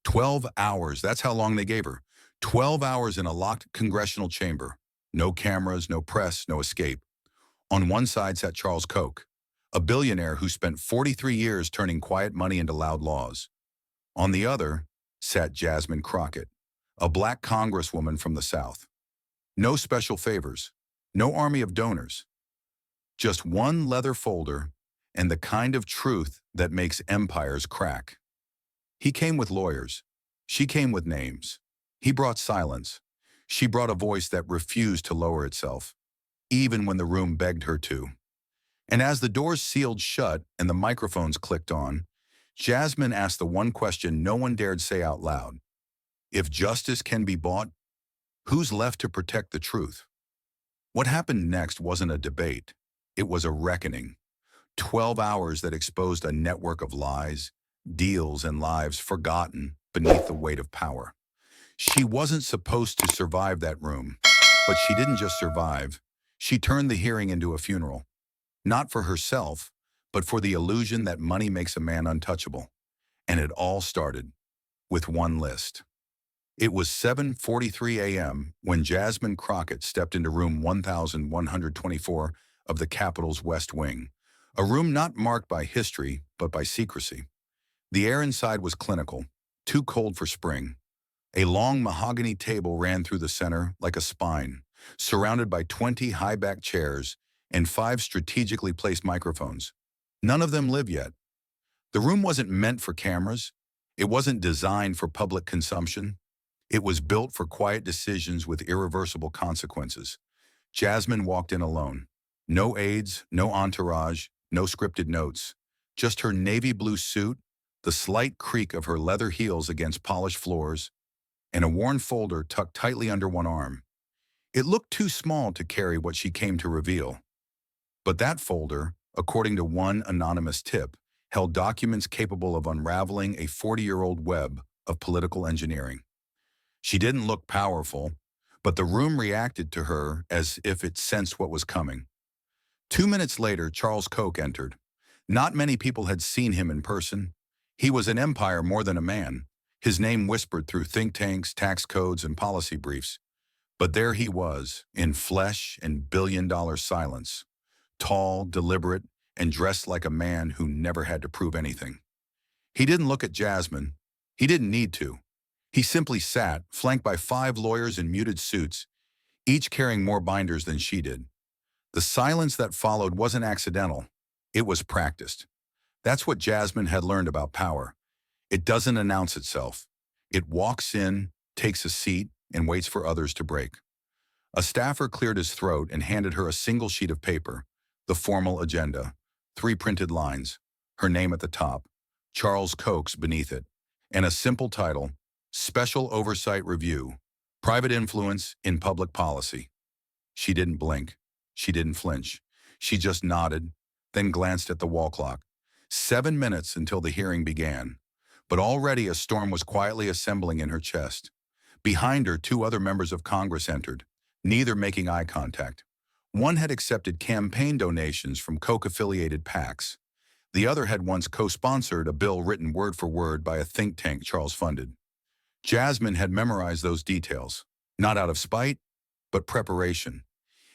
12 hours, that's how long they gave her. 12 hours in a locked congressional chamber. No cameras, no press, no escape. On one side sat Charles Koch, a billionaire who spent 43 years turning quiet money into loud laws. On the other sat Jasmine Crockett, a black congresswoman from the South. No special favors, no army of donors, just one leather folder and the kind of truth that makes empires crack. He came with lawyers. She came with names. He brought silence. She brought a voice that refused to lower itself, even when the room begged her to. And as the doors sealed shut and the microphones clicked on, Jasmine asked the one question no one dared say out loud. If justice can be bought, who's left to protect the truth? What happened next wasn't a debate. It was a reckoning. 12 hours that exposed a network of lies, deals, and lives forgotten beneath the weight of power. She wasn't supposed to survive that room, but she didn't just survive. She turned the hearing into a funeral. Not for herself, but for the illusion that money makes a man untouchable. And it all started with one list. It was 7:43 a.m. when Jasmine Crockett stepped into room 1124 of the Capitol's West Wing, a room not marked by history, but by secrecy. The air inside was clinical, too cold for spring. A long mahogany table ran through the center like a spine, surrounded by 20 high-backed chairs and 5 strategically placed microphones. None of them live yet. The room wasn't meant for cameras. It wasn't designed for public consumption. It was built for quiet decisions with irreversible consequences. Jasmine walked in alone. No aides, no entourage, no scripted notes. Just her navy blue suit, the slight creak of her leather heels against polished floors, and a worn folder tucked tightly under one arm. It looked too small to carry what she came to reveal. But that folder, according to one anonymous tip, held documents capable of unraveling a 40-year-old web of political engineering. She didn't look powerful, but the room reacted to her as if it sensed what was coming. 2 minutes later, Charles Koch entered. Not many people had seen him in person. He was an empire more than a man, his name whispered through think tanks, tax codes, and policy briefs. But there he was, in flesh and billion-dollar silence, tall, deliberate, and dressed like a man who never had to prove anything. He didn't look at Jasmine. He didn't need to. He simply sat, flanked by 5 lawyers in muted suits, each carrying more binders than she did. The silence that followed wasn't accidental. It was practiced. That's what Jasmine had learned about power. It doesn't announce itself. It walks in, takes a seat, and waits for others to break. A staffer cleared his throat and handed her a single sheet of paper, the formal agenda, 3 printed lines, her name at the top, Charles Koch beneath it, and a simple title, Special Oversight Review, Private Influence in Public Policy. She didn't blink. She didn't flinch. She just nodded, then glanced at the wall clock. 7 minutes until the hearing began. But already a storm was quietly assembling in her chest. Behind her, 2 other members of Congress entered, neither making eye contact. One had accepted campaign donations from Koch-affiliated PACs. The other had once co-sponsored a bill written word for word by a think tank Charles funded. Jasmine had memorized those details, not out of spite, but preparation.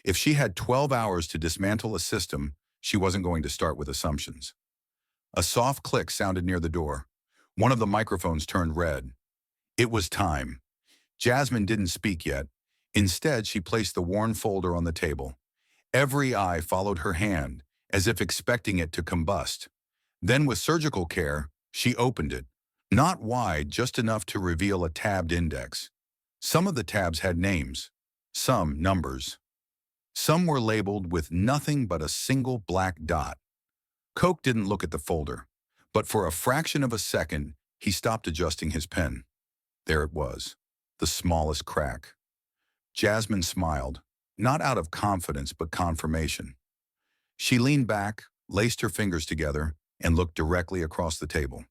If she had 12 hours to dismantle a system, she wasn't going to start with assumptions. A soft click sounded near the door. One of the microphones turned red. It was time. Jasmine didn't speak yet. Instead, she placed the worn folder on the table. Every eye followed her hand, as if expecting it to combust. Then, with surgical care, she opened it. Not wide, just enough to reveal a tabbed index. Some of the tabs had names, some numbers. Some were labeled with nothing but a single black dot. Koch didn't look at the folder, but for a fraction of a second, he stopped adjusting his pen. There it was, the smallest crack. Jasmine smiled, not out of confidence but confirmation. She leaned back, laced her fingers together, and looked directly across the table.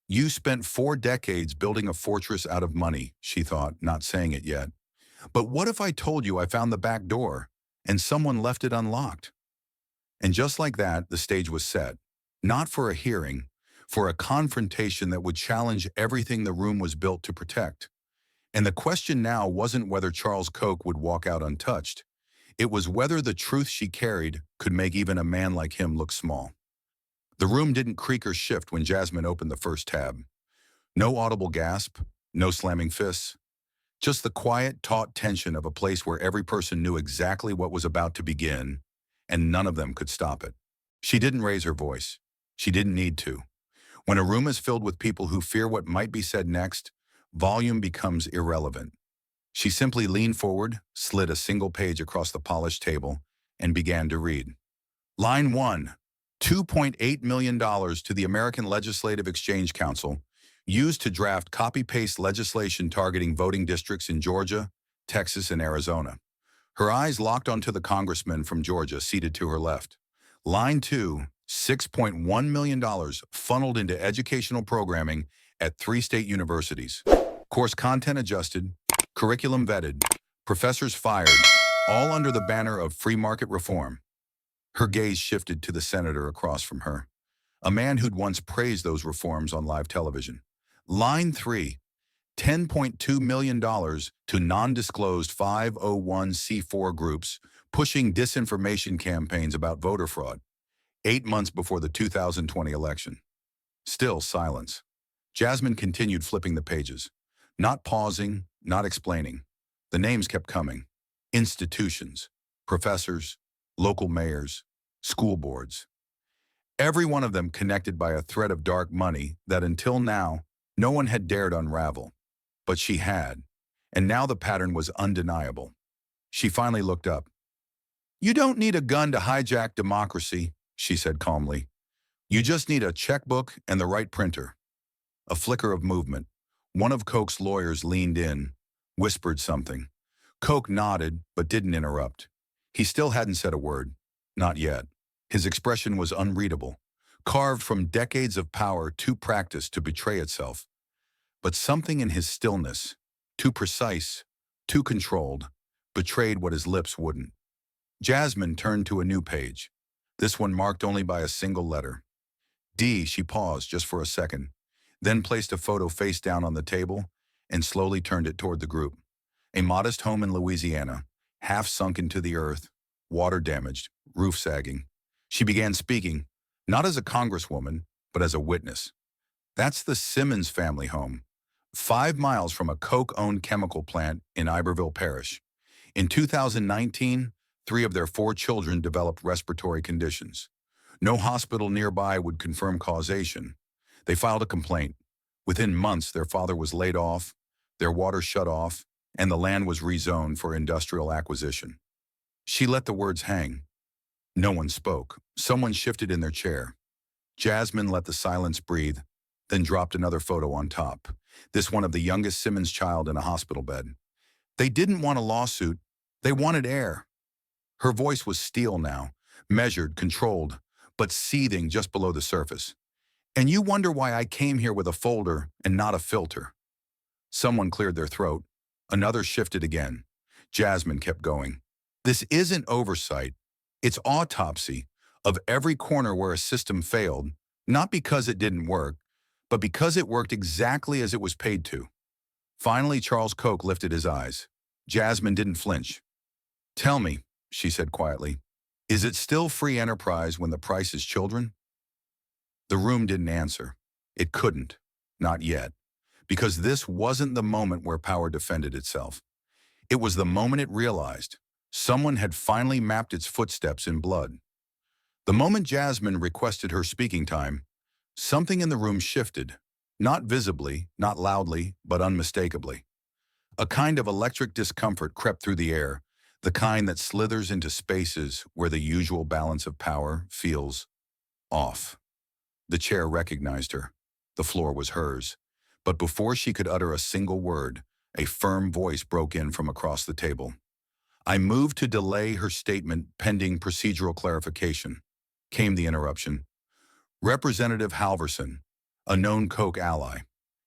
You spent 4 decades building a fortress out of money, she thought, not saying it yet. But what if I told you I found the back door, and someone left it unlocked? And just like that, the stage was set. Not for a hearing, for a confrontation that would challenge everything the room was built to protect. And the question now wasn't whether Charles Koch would walk out untouched. It was whether the truth she carried could make even a man like him look small. The room didn't creak or shift when Jasmine opened the first tab. No audible gasp, no slamming fists, just the quiet, taut tension of a place where every person knew exactly what was about to begin, and none of them could stop it. She didn't raise her voice. She didn't need to. When a room is filled with people who fear what might be said next, volume becomes irrelevant. She simply leaned forward, slid a single page across the polished table, and began to read. Line 1, $2.8 million to the American Legislative Exchange Council, used to draft copy-paste legislation targeting voting districts in Georgia, Texas, and Arizona. Her eyes locked onto the congressman from Georgia seated to her left. Line 2, $6.1 million funneled into educational programming at 3 state universities. Course content adjusted, curriculum vetted, professors fired, all under the banner of free market reform. Her gaze shifted to the senator across from her, a man who'd once praised those reforms on live television. Line 3, $10.2 million to non-disclosed 501c4 groups pushing disinformation campaigns about voter fraud, 8 months before the 2020 election. Still silence. Jasmine continued flipping the pages, not pausing, not explaining. The names kept coming. Institutions, professors, local mayors, school boards. Every one of them connected by a thread of dark money that until now, no one had dared unravel. But she had, and now the pattern was undeniable. She finally looked up. "You don't need a gun to hijack democracy," she said calmly. "You just need a checkbook and the right printer." A flicker of movement. One of Koch's lawyers leaned in, whispered something. Koch nodded, but didn't interrupt. He still hadn't said a word. Not yet. His expression was unreadable, carved from decades of power too practiced to betray itself. But something in his stillness, too precise, too controlled, betrayed what his lips wouldn't. Jasmine turned to a new page, this one marked only by a single letter. D. She paused just for a second, then placed a photo face down on the table and slowly turned it toward the group. A modest home in Louisiana, half sunk into the earth, water damaged, roof sagging. She began speaking, not as a congresswoman, but as a witness. That's the Simmons family home, 5 miles from a Koch-owned chemical plant in Iberville Parish. In 2019, 3 of their 4 children developed respiratory conditions. No hospital nearby would confirm causation. They filed a complaint. Within months, their father was laid off, their water shut off, and the land was rezoned for industrial acquisition. She let the words hang. No one spoke. Someone shifted in their chair. Jasmine let the silence breathe, then dropped another photo on top, this one of the youngest Simmons child in a hospital bed. They didn't want a lawsuit. They wanted air. Her voice was steel now, measured, controlled, but seething just below the surface. And you wonder why I came here with a folder and not a filter. Someone cleared their throat. Another shifted again. Jasmine kept going. This isn't oversight. It's autopsy of every corner where a system failed, not because it didn't work, but because it worked exactly as it was paid to. Finally, Charles Koch lifted his eyes. Jasmine didn't flinch. "Tell me," she said quietly, "is it still free enterprise when the price is children?" The room didn't answer. It couldn't. Not yet. Because this wasn't the moment where power defended itself. It was the moment it realized someone had finally mapped its footsteps in blood. The moment Jasmine requested her speaking time, something in the room shifted, not visibly, not loudly, but unmistakably. A kind of electric discomfort crept through the air, the kind that slithers into spaces where the usual balance of power feels off. The chair recognized her. The floor was hers. But before she could utter a single word, a firm voice broke in from across the table. "I move to delay her statement pending procedural clarification," came the interruption. Representative Halverson, a known Koch ally.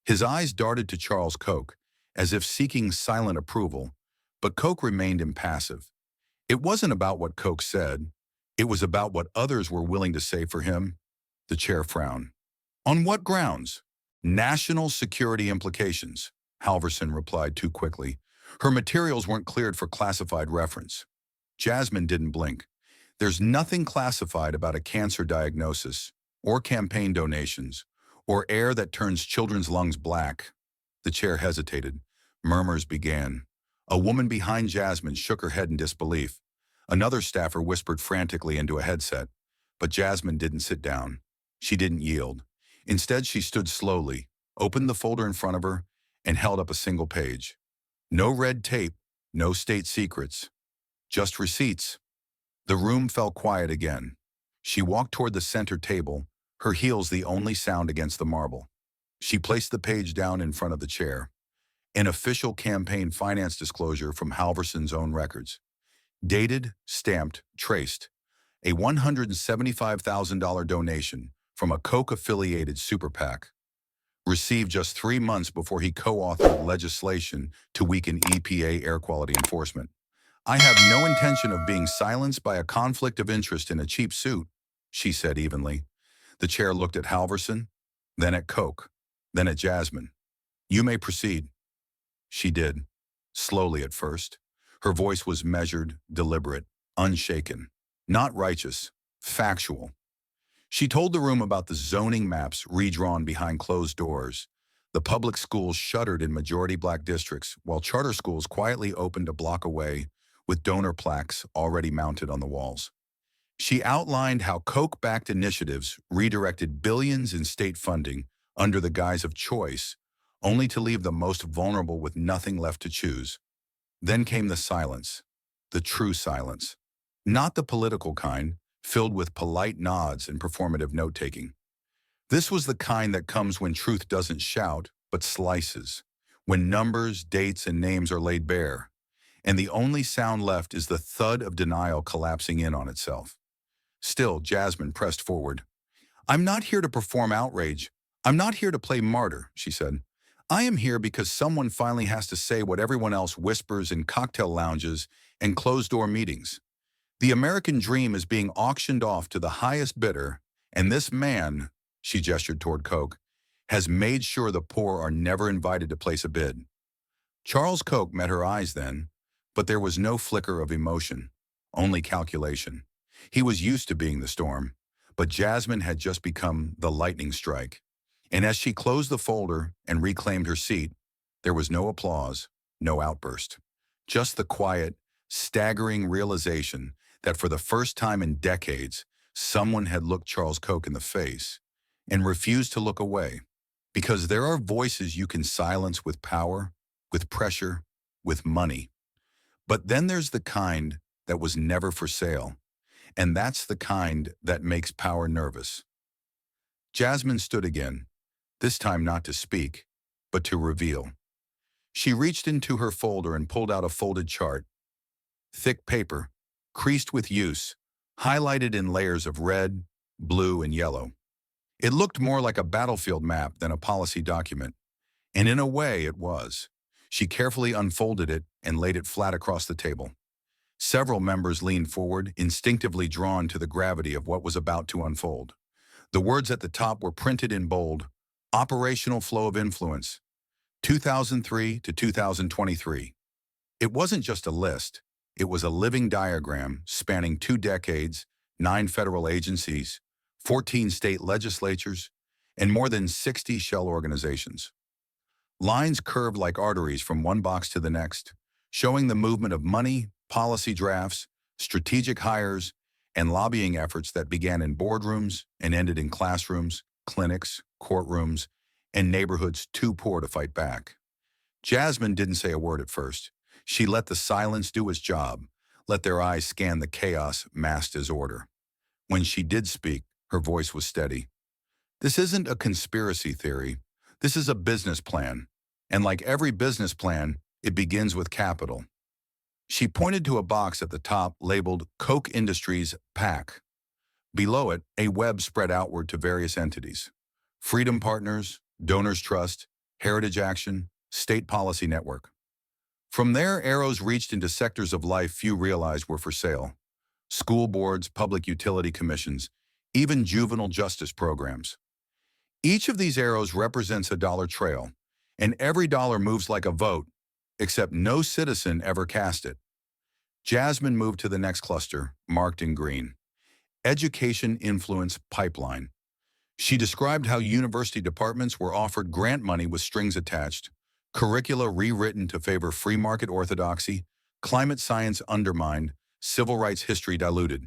His eyes darted to Charles Koch, as if seeking silent approval, but Koch remained impassive. It wasn't about what Koch said. It was about what others were willing to say for him. The chair frowned. On what grounds? National security implications, Halverson replied too quickly. Her materials weren't cleared for classified reference. Jasmine didn't blink. There's nothing classified about a cancer diagnosis, or campaign donations, or air that turns children's lungs black. The chair hesitated. Murmurs began. A woman behind Jasmine shook her head in disbelief. Another staffer whispered frantically into a headset. But Jasmine didn't sit down. She didn't yield. Instead, she stood slowly, opened the folder in front of her, and held up a single page. No red tape, no state secrets, just receipts. The room fell quiet again. She walked toward the center table, her heels the only sound against the marble. She placed the page down in front of the chair. An official campaign finance disclosure from Halverson's own records. Dated, stamped, traced. A $175,000 donation from a Koch-affiliated super PAC. Received just 3 months before he co-authored legislation to weaken EPA air quality enforcement. I have no intention of being silenced by a conflict of interest in a cheap suit, she said evenly. The chair looked at Halverson, then at Koch, then at Jasmine. You may proceed. She did, slowly at first. Her voice was measured, deliberate, unshaken. Not righteous, factual. She told the room about the zoning maps redrawn behind closed doors. The public schools shuttered in majority black districts, while charter schools quietly opened a block away with donor plaques already mounted on the walls. She outlined how Koch-backed initiatives redirected billions in state funding under the guise of choice, only to leave the most vulnerable with nothing left to choose. Then came the silence, the true silence. Not the political kind, filled with polite nods and performative note-taking. This was the kind that comes when truth doesn't shout, but slices, when numbers, dates, and names are laid bare, and the only sound left is the thud of denial collapsing in on itself. Still, Jasmine pressed forward. I'm not here to perform outrage. I'm not here to play martyr, she said. I am here because someone finally has to say what everyone else whispers in cocktail lounges and closed-door meetings. The American dream is being auctioned off to the highest bidder, and this man, she gestured toward Koch, has made sure the poor are never invited to place a bid. Charles Koch met her eyes then, but there was no flicker of emotion, only calculation. He was used to being the storm, but Jasmine had just become the lightning strike. And as she closed the folder and reclaimed her seat, there was no applause, no outburst. Just the quiet, staggering realization that for the first time in decades, someone had looked Charles Koch in the face and refused to look away. Because there are voices you can silence with power, with pressure, with money. But then there's the kind that was never for sale. And that's the kind that makes power nervous. Jasmine stood again, this time not to speak, but to reveal. She reached into her folder and pulled out a folded chart. Thick paper, creased with use, highlighted in layers of red, blue, and yellow. It looked more like a battlefield map than a policy document, and in a way it was. She carefully unfolded it and laid it flat across the table. Several members leaned forward, instinctively drawn to the gravity of what was about to unfold. The words at the top were printed in bold, Operational Flow of Influence, 2003 to 2023. It wasn't just a list. It was a living diagram spanning 2 decades, 9 federal agencies, 14 state legislatures, and more than 60 shell organizations. Lines curved like arteries from one box to the next, showing the movement of money, policy drafts, strategic hires, and lobbying efforts that began in boardrooms and ended in classrooms, clinics, courtrooms, and neighborhoods too poor to fight back. Jasmine didn't say a word at first. She let the silence do its job, let their eyes scan the chaos masked as order. When she did speak, her voice was steady. This isn't a conspiracy theory. This is a business plan. And like every business plan, it begins with capital. She pointed to a box at the top labeled Koch Industries PAC. Below it, a web spread outward to various entities. Freedom Partners, Donors Trust, Heritage Action, State Policy Network. From there, arrows reached into sectors of life few realized were for sale. School boards, public utility commissions, even juvenile justice programs. Each of these arrows represents a dollar trail, and every dollar moves like a vote, except no citizen ever cast it. Jasmine moved to the next cluster, marked in green. Education Influence Pipeline. She described how university departments were offered grant money with strings attached, curricula rewritten to favor free market orthodoxy, climate science undermined, civil rights history diluted.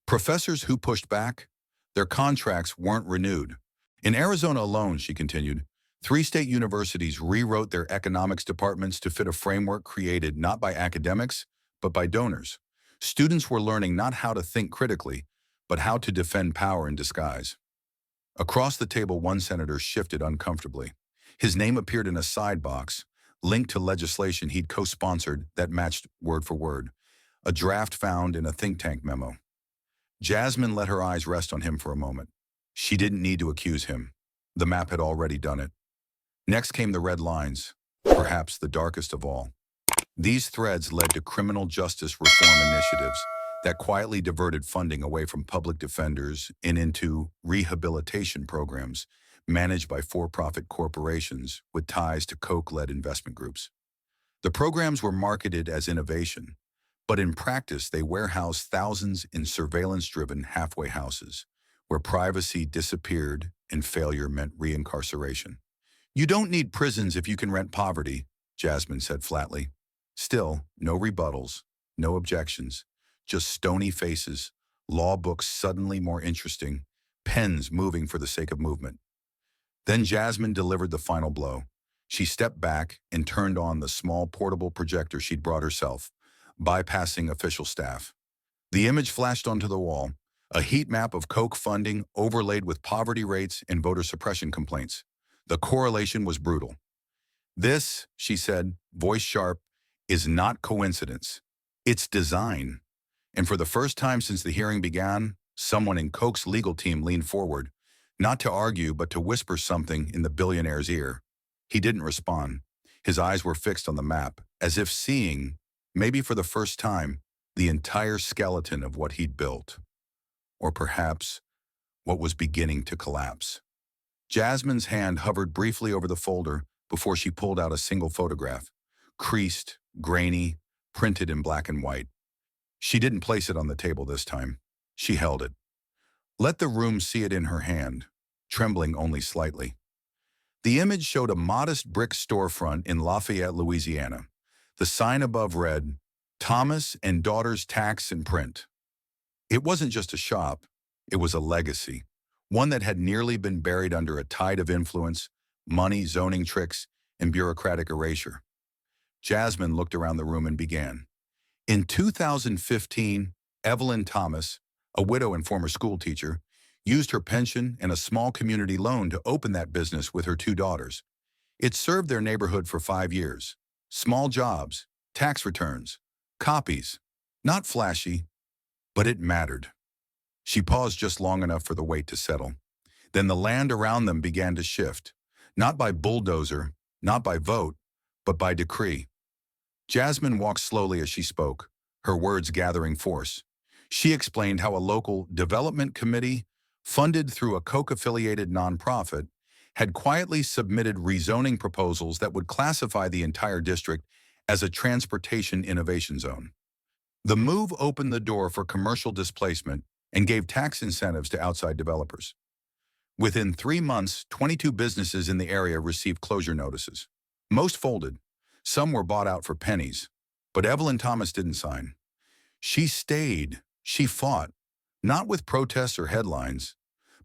Professors who pushed back, their contracts weren't renewed. In Arizona alone, she continued, 3 state universities rewrote their economics departments to fit a framework created not by academics, but by donors. Students were learning not how to think critically, but how to defend power in disguise. Across the table, one senator shifted uncomfortably. His name appeared in a side box, linked to legislation he'd co-sponsored that matched word for word, a draft found in a think tank memo. Jasmine let her eyes rest on him for a moment. She didn't need to accuse him. The map had already done it. Next came the red lines, perhaps the darkest of all. These threads led to criminal justice reform initiatives that quietly diverted funding away from public defenders and into rehabilitation programs managed by for-profit corporations with ties to Koch-led investment groups. The programs were marketed as innovation, but in practice they warehoused thousands in surveillance-driven halfway houses, where privacy disappeared and failure meant reincarceration. "You don't need prisons if you can rent poverty," Jasmine said flatly. Still, no rebuttals, no objections, just stony faces, law books suddenly more interesting, pens moving for the sake of movement. Then Jasmine delivered the final blow. She stepped back and turned on the small portable projector she'd brought herself, bypassing official staff. The image flashed onto the wall, a heat map of Koch funding overlaid with poverty rates and voter suppression complaints. The correlation was brutal. "This," she said, voice sharp, "is not coincidence. It's design." And for the first time since the hearing began, someone in Koch's legal team leaned forward, not to argue but to whisper something in the billionaire's ear. He didn't respond. His eyes were fixed on the map, as if seeing, maybe for the first time, the entire skeleton of what he'd built. Or perhaps what was beginning to collapse. Jasmine's hand hovered briefly over the folder before she pulled out a single photograph, creased, grainy, printed in black and white. She didn't place it on the table this time. She held it. Let the room see it in her hand, trembling only slightly. The image showed a modest brick storefront in Lafayette, Louisiana. The sign above read, "Thomas and Daughters Tax and Print." It wasn't just a shop, it was a legacy, one that had nearly been buried under a tide of influence, money, zoning tricks, and bureaucratic erasure. Jasmine looked around the room and began. In 2015, Evelyn Thomas, a widow and former schoolteacher, used her pension and a small community loan to open that business with her 2 daughters. It served their neighborhood for 5 years. Small jobs, tax returns, copies. Not flashy, but it mattered. She paused just long enough for the weight to settle. Then the land around them began to shift, not by bulldozer, not by vote, but by decree. Jasmine walked slowly as she spoke, her words gathering force. She explained how a local development committee, funded through a Koch-affiliated nonprofit, had quietly submitted rezoning proposals that would classify the entire district as a transportation innovation zone. The move opened the door for commercial displacement and gave tax incentives to outside developers. Within 3 months, 22 businesses in the area received closure notices. Most folded. Some were bought out for pennies. But Evelyn Thomas didn't sign. She stayed. She fought. Not with protests or headlines,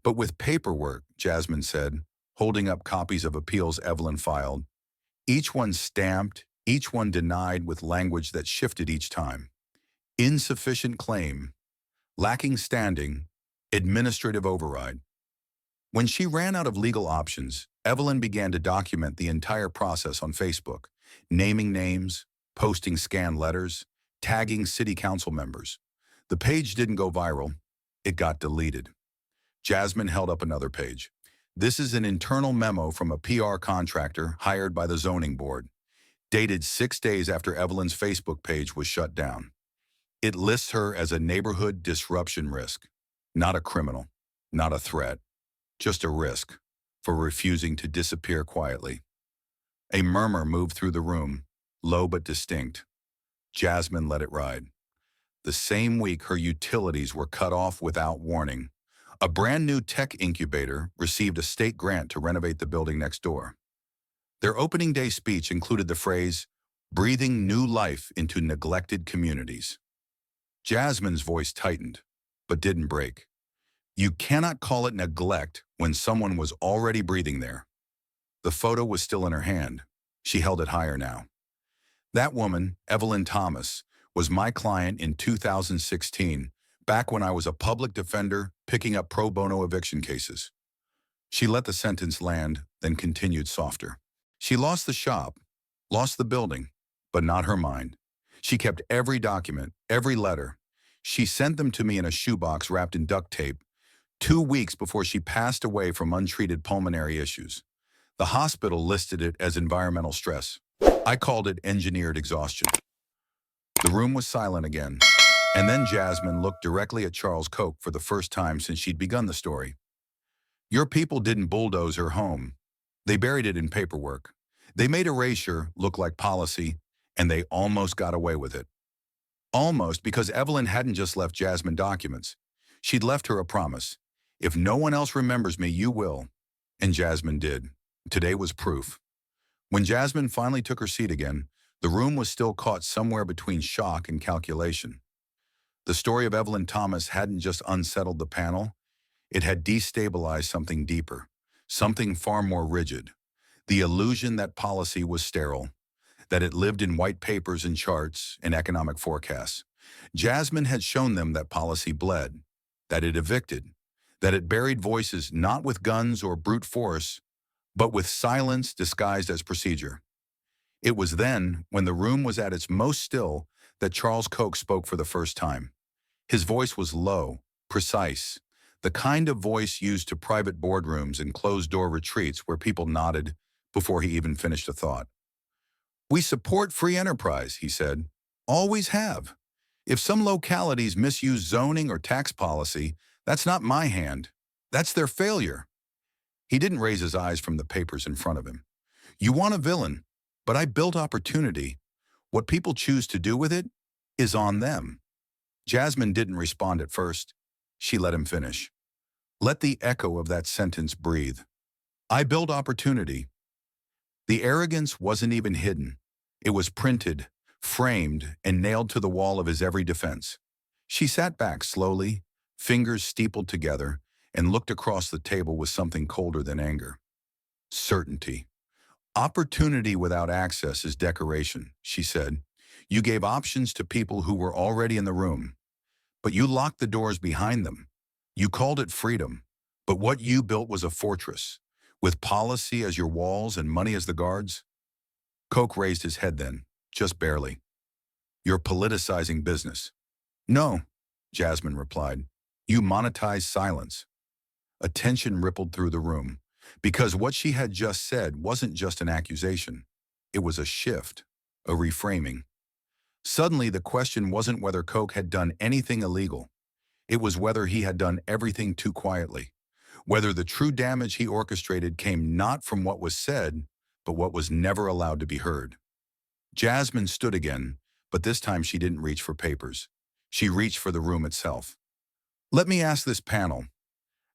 but with paperwork, Jasmine said, holding up copies of appeals Evelyn filed. Each one stamped, each one denied with language that shifted each time. Insufficient claim, lacking standing, administrative override. When she ran out of legal options, Evelyn began to document the entire process on Facebook, naming names, posting scanned letters, tagging city council members. The page didn't go viral, it got deleted. Jasmine held up another page. This is an internal memo from a PR contractor hired by the zoning board, dated 6 days after Evelyn's Facebook page was shut down. It lists her as a neighborhood disruption risk, not a criminal, not a threat, just a risk. for refusing to disappear quietly. A murmur moved through the room, low but distinct. Jasmine let it ride. The same week, her utilities were cut off without warning. A brand new tech incubator received a state grant to renovate the building next door. Their opening day speech included the phrase, "breathing new life into neglected communities." Jasmine's voice tightened, but didn't break. You cannot call it neglect when someone was already breathing there. The photo was still in her hand. She held it higher now. That woman, Evelyn Thomas, was my client in 2016, back when I was a public defender picking up pro bono eviction cases. She let the sentence land, then continued softer. She lost the shop, lost the building, but not her mind. She kept every document, every letter. She sent them to me in a shoebox wrapped in duct tape, 2 weeks before she passed away from untreated pulmonary issues. The hospital listed it as environmental stress. I called it engineered exhaustion. The room was silent again, and then Jasmine looked directly at Charles Koch for the first time since she'd begun the story. Your people didn't bulldoze her home. They buried it in paperwork. They made erasure look like policy, and they almost got away with it. Almost, because Evelyn hadn't just left Jasmine documents. She'd left her a promise. If no one else remembers me, you will. And Jasmine did. Today was proof. When Jasmine finally took her seat again, the room was still caught somewhere between shock and calculation. The story of Evelyn Thomas hadn't just unsettled the panel, it had destabilized something deeper, something far more rigid. The illusion that policy was sterile, that it lived in white papers and charts and economic forecasts. Jasmine had shown them that policy bled, that it evicted, that it buried voices not with guns or brute force, but with silence disguised as procedure. It was then, when the room was at its most still, that Charles Koch spoke for the first time. His voice was low, precise, the kind of voice used to private boardrooms and closed-door retreats where people nodded before he even finished a thought. We support free enterprise, he said. Always have. If some localities misuse zoning or tax policy, that's not my hand. That's their failure. He didn't raise his eyes from the papers in front of him. You want a villain, but I built opportunity. What people choose to do with it is on them. Jasmine didn't respond at first. She let him finish. Let the echo of that sentence breathe. I built opportunity. The arrogance wasn't even hidden. It was printed, framed, and nailed to the wall of his every defense. She sat back slowly, fingers steepled together, and looked across the table with something colder than anger. Certainty. Opportunity without access is decoration, she said. You gave options to people who were already in the room, but you locked the doors behind them. You called it freedom, but what you built was a fortress, with policy as your walls and money as the guards. Koch raised his head then, just barely. You're politicizing business. No, Jasmine replied. You monetize silence. A tension rippled through the room, because what she had just said wasn't just an accusation. It was a shift, a reframing. Suddenly, the question wasn't whether Koch had done anything illegal. It was whether he had done everything too quietly, whether the true damage he orchestrated came not from what was said, but what was never allowed to be heard. Jasmine stood again, but this time she didn't reach for papers. She reached for the room itself. Let me ask this panel,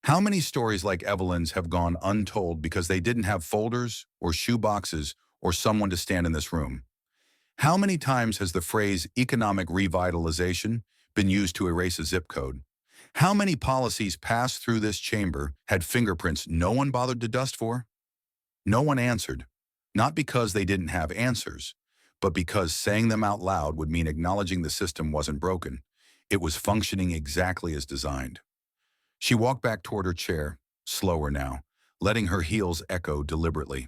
how many stories like Evelyn's have gone untold because they didn't have folders or shoe boxes or someone to stand in this room? How many times has the phrase economic revitalization been used to erase a zip code? How many policies passed through this chamber had fingerprints no one bothered to dust for? No one answered, not because they didn't have answers, but because saying them out loud would mean acknowledging the system wasn't broken. It was functioning exactly as designed. She walked back toward her chair, slower now, letting her heels echo deliberately.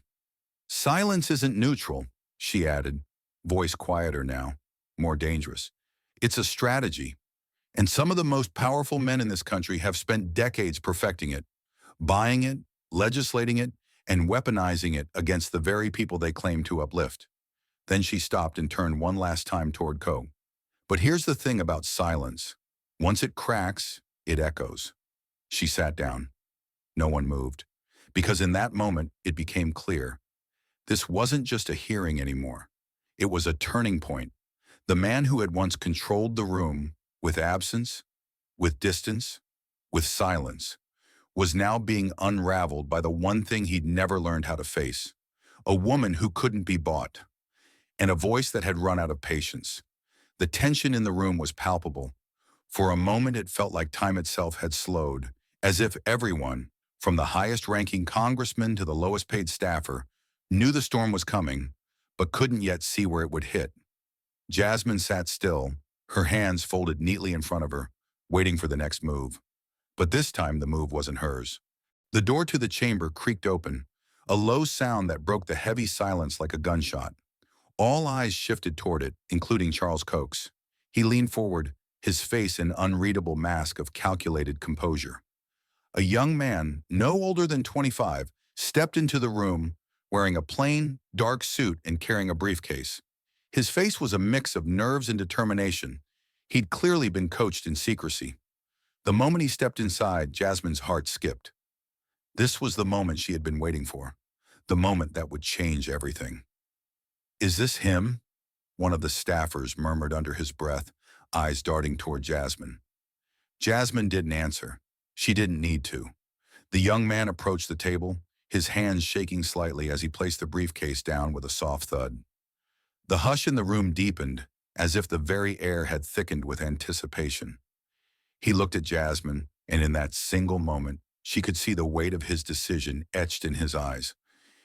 Silence isn't neutral, she added, voice quieter now, more dangerous. It's a strategy, and some of the most powerful men in this country have spent decades perfecting it, buying it, legislating it, and weaponizing it against the very people they claim to uplift. Then she stopped and turned one last time toward Koch. But here's the thing about silence. Once it cracks, it echoes. She sat down. No one moved. because in that moment it became clear. This wasn't just a hearing anymore. It was a turning point. The man who had once controlled the room with absence, with distance, with silence, was now being unraveled by the one thing he'd never learned how to face. A woman who couldn't be bought, and a voice that had run out of patience. The tension in the room was palpable. For a moment it felt like time itself had slowed, as if everyone, from the highest-ranking congressman to the lowest-paid staffer, knew the storm was coming, but couldn't yet see where it would hit. Jasmine sat still, her hands folded neatly in front of her, waiting for the next move. But this time the move wasn't hers. The door to the chamber creaked open, a low sound that broke the heavy silence like a gunshot. All eyes shifted toward it, including Charles Koch. He leaned forward, his face an unreadable mask of calculated composure. A young man, no older than 25, stepped into the room, wearing a plain, dark suit and carrying a briefcase. His face was a mix of nerves and determination. He'd clearly been coached in secrecy. The moment he stepped inside, Jasmine's heart skipped. This was the moment she had been waiting for, the moment that would change everything. "Is this him?" one of the staffers murmured under his breath, eyes darting toward Jasmine. Jasmine didn't answer. She didn't need to. The young man approached the table, his hands shaking slightly as he placed the briefcase down with a soft thud. The hush in the room deepened, as if the very air had thickened with anticipation. He looked at Jasmine, and in that single moment, she could see the weight of his decision etched in his eyes.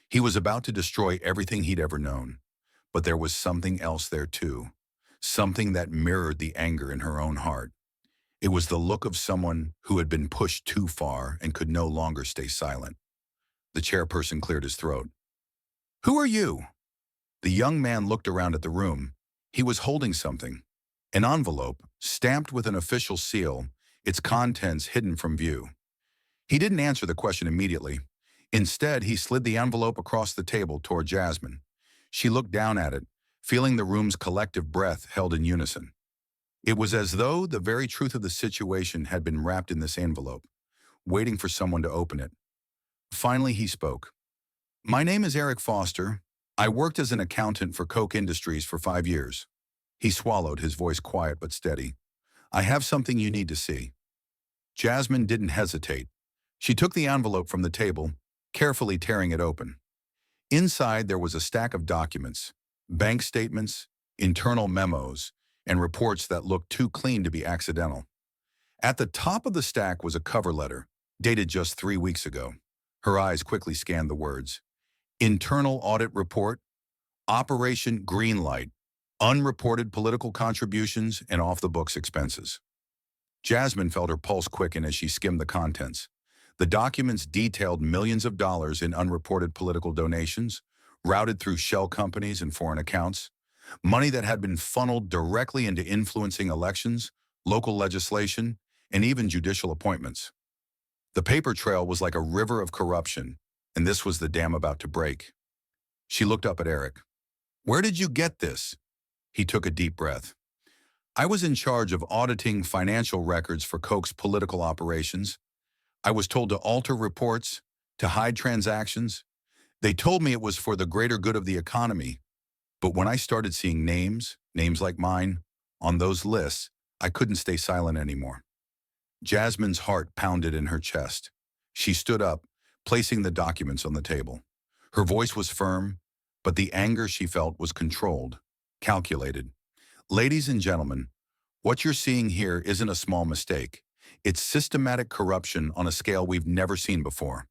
He was about to destroy everything he'd ever known. But there was something else there too, something that mirrored the anger in her own heart. It was the look of someone who had been pushed too far and could no longer stay silent. The chairperson cleared his throat. "Who are you?" The young man looked around at the room. He was holding something, an envelope stamped with an official seal, its contents hidden from view. He didn't answer the question immediately. Instead, he slid the envelope across the table toward Jasmine. She looked down at it, feeling the room's collective breath held in unison. It was as though the very truth of the situation had been wrapped in this envelope, waiting for someone to open it. Finally, he spoke. "My name is Eric Foster. I worked as an accountant for Koch Industries for 5 years." He swallowed, his voice quiet but steady. "I have something you need to see." Jasmine didn't hesitate. She took the envelope from the table, carefully tearing it open. Inside there was a stack of documents, bank statements, internal memos, and reports that looked too clean to be accidental. At the top of the stack was a cover letter, dated just 3 weeks ago. Her eyes quickly scanned the words. Internal Audit Report, Operation Greenlight, Unreported Political Contributions and Off-the-Books Expenses. Jasmine felt her pulse quicken as she skimmed the contents. The documents detailed millions of dollars in unreported political donations, routed through shell companies and foreign accounts, money that had been funneled directly into influencing elections, local legislation, and even judicial appointments. The paper trail was like a river of corruption, and this was the dam about to break. She looked up at Eric. "Where did you get this?" He took a deep breath. "I was in charge of auditing financial records for Koch's political operations. I was told to alter reports, to hide transactions. They told me it was for the greater good of the economy. But when I started seeing names like mine, on those lists, I couldn't stay silent anymore." Jasmine's heart pounded in her chest. She stood up, placing the documents on the table. Her voice was firm, but the anger she felt was controlled, calculated. "Ladies and gentlemen, what you're seeing here isn't a small mistake. It's systematic corruption on a scale we've never seen before.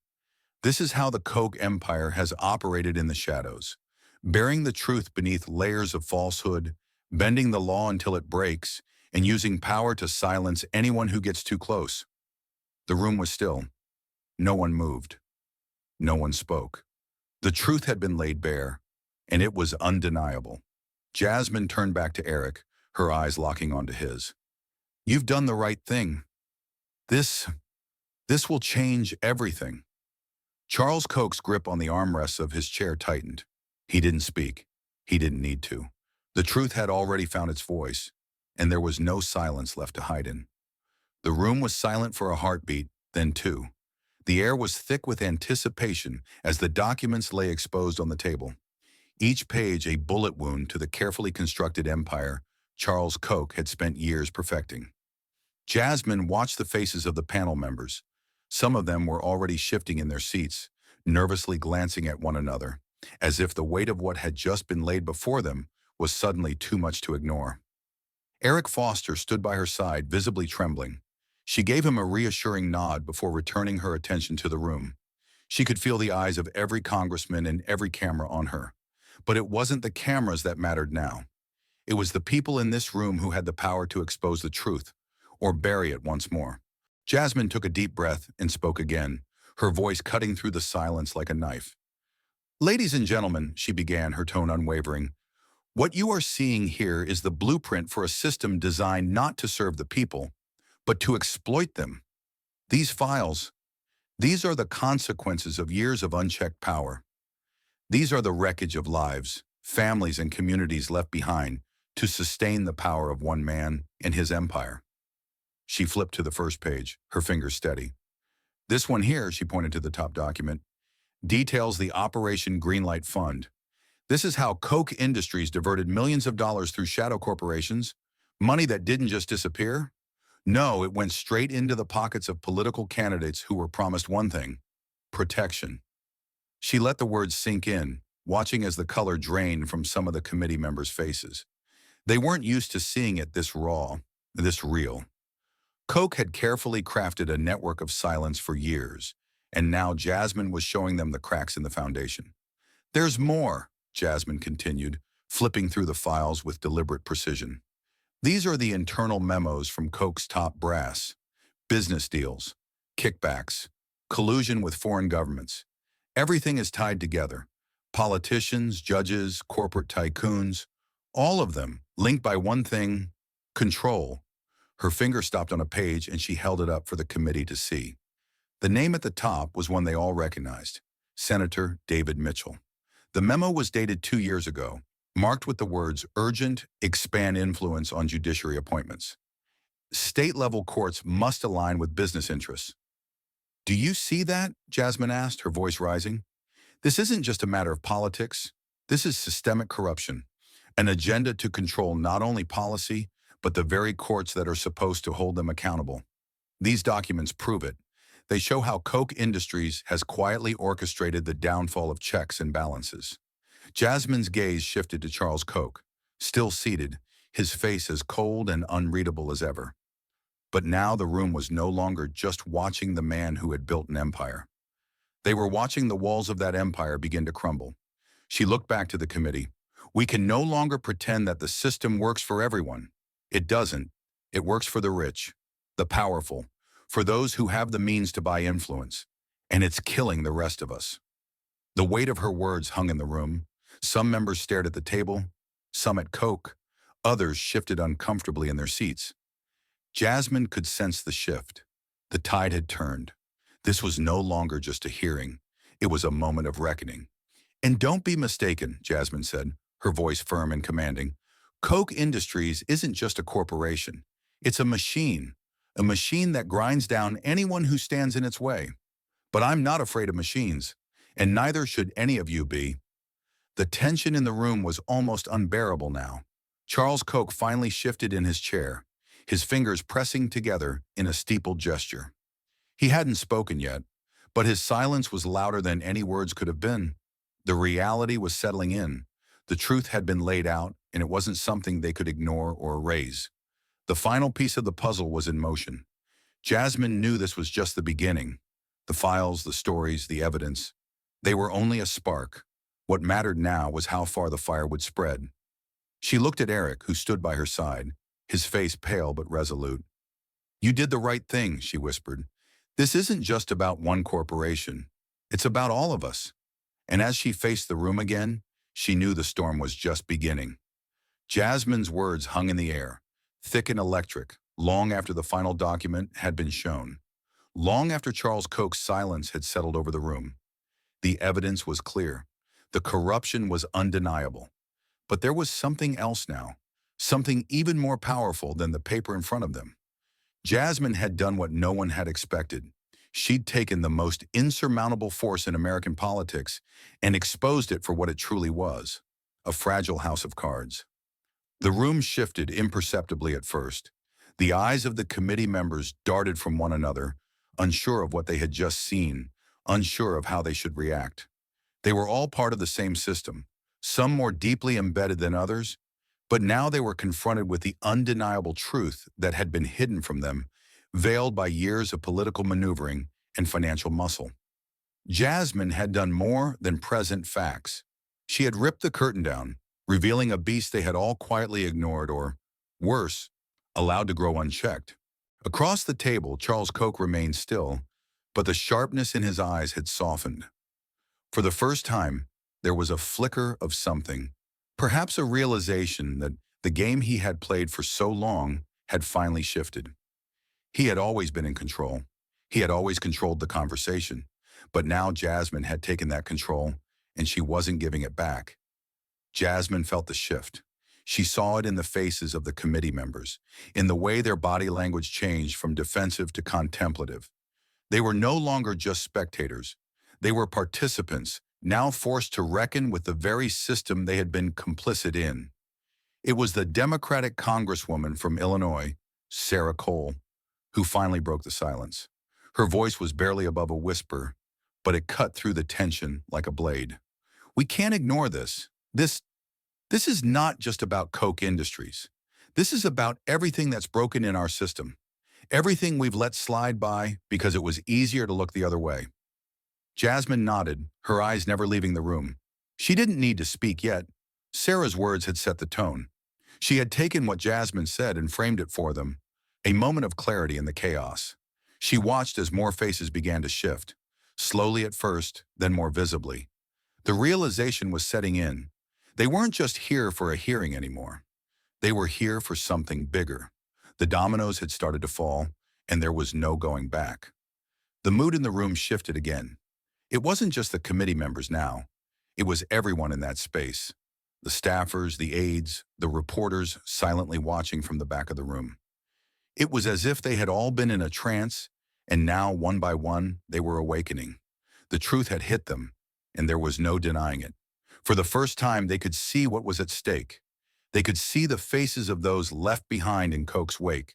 This is how the Koch empire has operated in the shadows, burying the truth beneath layers of falsehood, bending the law until it breaks, and using power to silence anyone who gets too close." The room was still. No one moved. No one spoke. The truth had been laid bare, and it was undeniable. Jasmine turned back to Eric, her eyes locking onto his. "You've done the right thing. This will change everything." Charles Koch's grip on the armrests of his chair tightened. He didn't speak. He didn't need to. The truth had already found its voice, and there was no silence left to hide in. The room was silent for a heartbeat, then two. The air was thick with anticipation as the documents lay exposed on the table. Each page a bullet wound to the carefully constructed empire Charles Koch had spent years perfecting. Jasmine watched the faces of the panel members. Some of them were already shifting in their seats, nervously glancing at one another, as if the weight of what had just been laid before them was suddenly too much to ignore. Eric Foster stood by her side, visibly trembling. She gave him a reassuring nod before returning her attention to the room. She could feel the eyes of every congressman and every camera on her. But it wasn't the cameras that mattered now. It was the people in this room who had the power to expose the truth, or bury it once more. Jasmine took a deep breath and spoke again, her voice cutting through the silence like a knife. "Ladies and gentlemen," she began, her tone unwavering, "what you are seeing here is the blueprint for a system designed not to serve the people, but to exploit them. These files, these are the consequences of years of unchecked power. These are the wreckage of lives, families, and communities left behind to sustain the power of one man and his empire." She flipped to the first page, her fingers steady. "This one here," she pointed to the top document, "details the Operation Greenlight Fund. This is how Koch Industries diverted millions of dollars through shadow corporations, money that didn't just disappear. No, it went straight into the pockets of political candidates who were promised one thing: protection." She let the words sink in, watching as the color drained from some of the committee members' faces. They weren't used to seeing it this raw, this real. Koch had carefully crafted a network of silence for years, and now Jasmine was showing them the cracks in the foundation. "There's more," Jasmine continued, flipping through the files with deliberate precision. "These are the internal memos from Koch's top brass. Business deals, kickbacks, collusion with foreign governments. Everything is tied together. Politicians, judges, corporate tycoons, all of them linked by one thing: control." Her finger stopped on a page and she held it up for the committee to see. The name at the top was one they all recognized: Senator David Mitchell. The memo was dated 2 years ago, marked with the words "Urgent, expand influence on judiciary appointments. State-level courts must align with business interests." "Do you see that?" Jasmine asked, her voice rising. "This isn't just a matter of politics. This is systemic corruption, an agenda to control not only policy, but the very courts that are supposed to hold them accountable. These documents prove it. They show how Koch Industries has quietly orchestrated the downfall of checks and balances." Jasmine's gaze shifted to Charles Koch, still seated, his face as cold and unreadable as ever. But now the room was no longer just watching the man who had built an empire. They were watching the walls of that empire begin to crumble. She looked back to the committee. "We can no longer pretend that the system works for everyone. It doesn't. It works for the rich, the powerful, for those who have the means to buy influence. And it's killing the rest of us." The weight of her words hung in the room. Some members stared at the table, some at Koch, others shifted uncomfortably in their seats. Jasmine could sense the shift. The tide had turned. This was no longer just a hearing. It was a moment of reckoning. "And don't be mistaken," Jasmine said, her voice firm and commanding. "Koch Industries isn't just a corporation. It's a machine that grinds down anyone who stands in its way. But I'm not afraid of machines, and neither should any of you be." The tension in the room was almost unbearable now. Charles Koch finally shifted in his chair, his fingers pressing together in a steepled gesture. He hadn't spoken yet, but his silence was louder than any words could have been. The reality was settling in. The truth had been laid out, and it wasn't something they could ignore or erase. The final piece of the puzzle was in motion. Jasmine knew this was just the beginning. The files, the stories, the evidence, they were only a spark. What mattered now was how far the fire would spread. She looked at Eric, who stood by her side, his face pale but resolute. "You did the right thing," she whispered. "This isn't just about one corporation. It's about all of us." And as she faced the room again, she knew the storm was just beginning. Jasmine's words hung in the air, thick and electric, long after the final document had been shown, long after Charles Koch's silence had settled over the room. The evidence was clear. The corruption was undeniable. But there was something else now, something even more powerful than the paper in front of them. Jasmine had done what no one had expected. She'd taken the most insurmountable force in American politics and exposed it for what it truly was, a fragile house of cards. The room shifted imperceptibly at first. The eyes of the committee members darted from one another, unsure of what they had just seen, unsure of how they should react. They were all part of the same system, some more deeply embedded than others, but now they were confronted with the undeniable truth that had been hidden from them, veiled by years of political maneuvering and financial muscle. Jasmine had done more than present facts. She had ripped the curtain down, revealing a beast they had all quietly ignored or, worse, allowed to grow unchecked. Across the table, Charles Koch remained still, but the sharpness in his eyes had softened. For the first time, there was a flicker of something, perhaps a realization that the game he had played for so long had finally shifted. He had always been in control. He had always controlled the conversation. But now Jasmine had taken that control, and she wasn't giving it back. Jasmine felt the shift. She saw it in the faces of the committee members, in the way their body language changed from defensive to contemplative. They were no longer just spectators. They were participants, now forced to reckon with the very system they had been complicit in. It was the Democratic Congresswoman from Illinois, Sarah Cole, who finally broke the silence. Her voice was barely above a whisper, but it cut through the tension like a blade. We can't ignore this. This is not just about Koch Industries. This is about everything that's broken in our system. Everything we've let slide by because it was easier to look the other way. Jasmine nodded, her eyes never leaving the room. She didn't need to speak yet. Sarah's words had set the tone. She had taken what Jasmine said and framed it for them, a moment of clarity in the chaos. She watched as more faces began to shift, slowly at first, then more visibly. The realization was setting in. They weren't just here for a hearing anymore. They were here for something bigger. The dominoes had started to fall, and there was no going back. The mood in the room shifted again. It wasn't just the committee members now. It was everyone in that space. The staffers, the aides, the reporters silently watching from the back of the room. It was as if they had all been in a trance, and now, one by one, they were awakening. The truth had hit them, and there was no denying it. For the first time, they could see what was at stake. They could see the faces of those left behind in Koch's wake,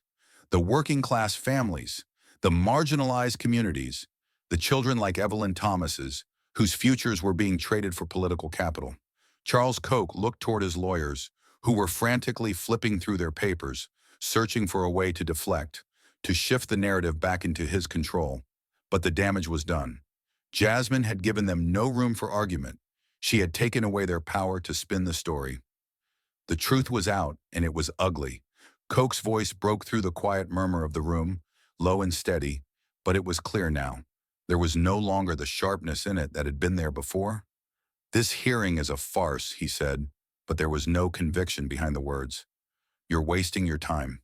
the working-class families, the marginalized communities, the children like Evelyn Thomas's, whose futures were being traded for political capital. Charles Koch looked toward his lawyers, who were frantically flipping through their papers, searching for a way to deflect, to shift the narrative back into his control. But the damage was done. Jasmine had given them no room for argument. She had taken away their power to spin the story. The truth was out, and it was ugly. Koch's voice broke through the quiet murmur of the room, low and steady, but it was clear now. There was no longer the sharpness in it that had been there before. "This hearing is a farce," he said, but there was no conviction behind the words. "You're wasting your time."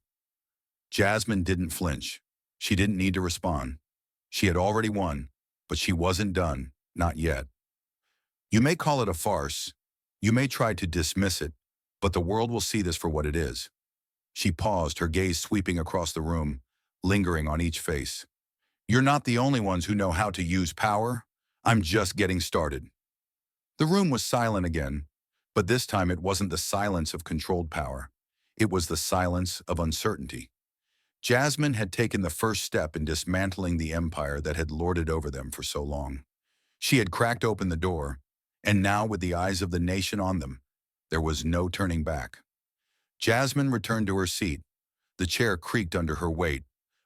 Jasmine didn't flinch. She didn't need to respond. She had already won, but she wasn't done, not yet. "You may call it a farce. You may try to dismiss it, but the world will see this for what it is." She paused, her gaze sweeping across the room, lingering on each face. "You're not the only ones who know how to use power. I'm just getting started." The room was silent again, but this time it wasn't the silence of controlled power. It was the silence of uncertainty. Jasmine had taken the first step in dismantling the empire that had lorded over them for so long. She had cracked open the door, and now with the eyes of the nation on them, there was no turning back. Jasmine returned to her seat. The chair creaked under her weight,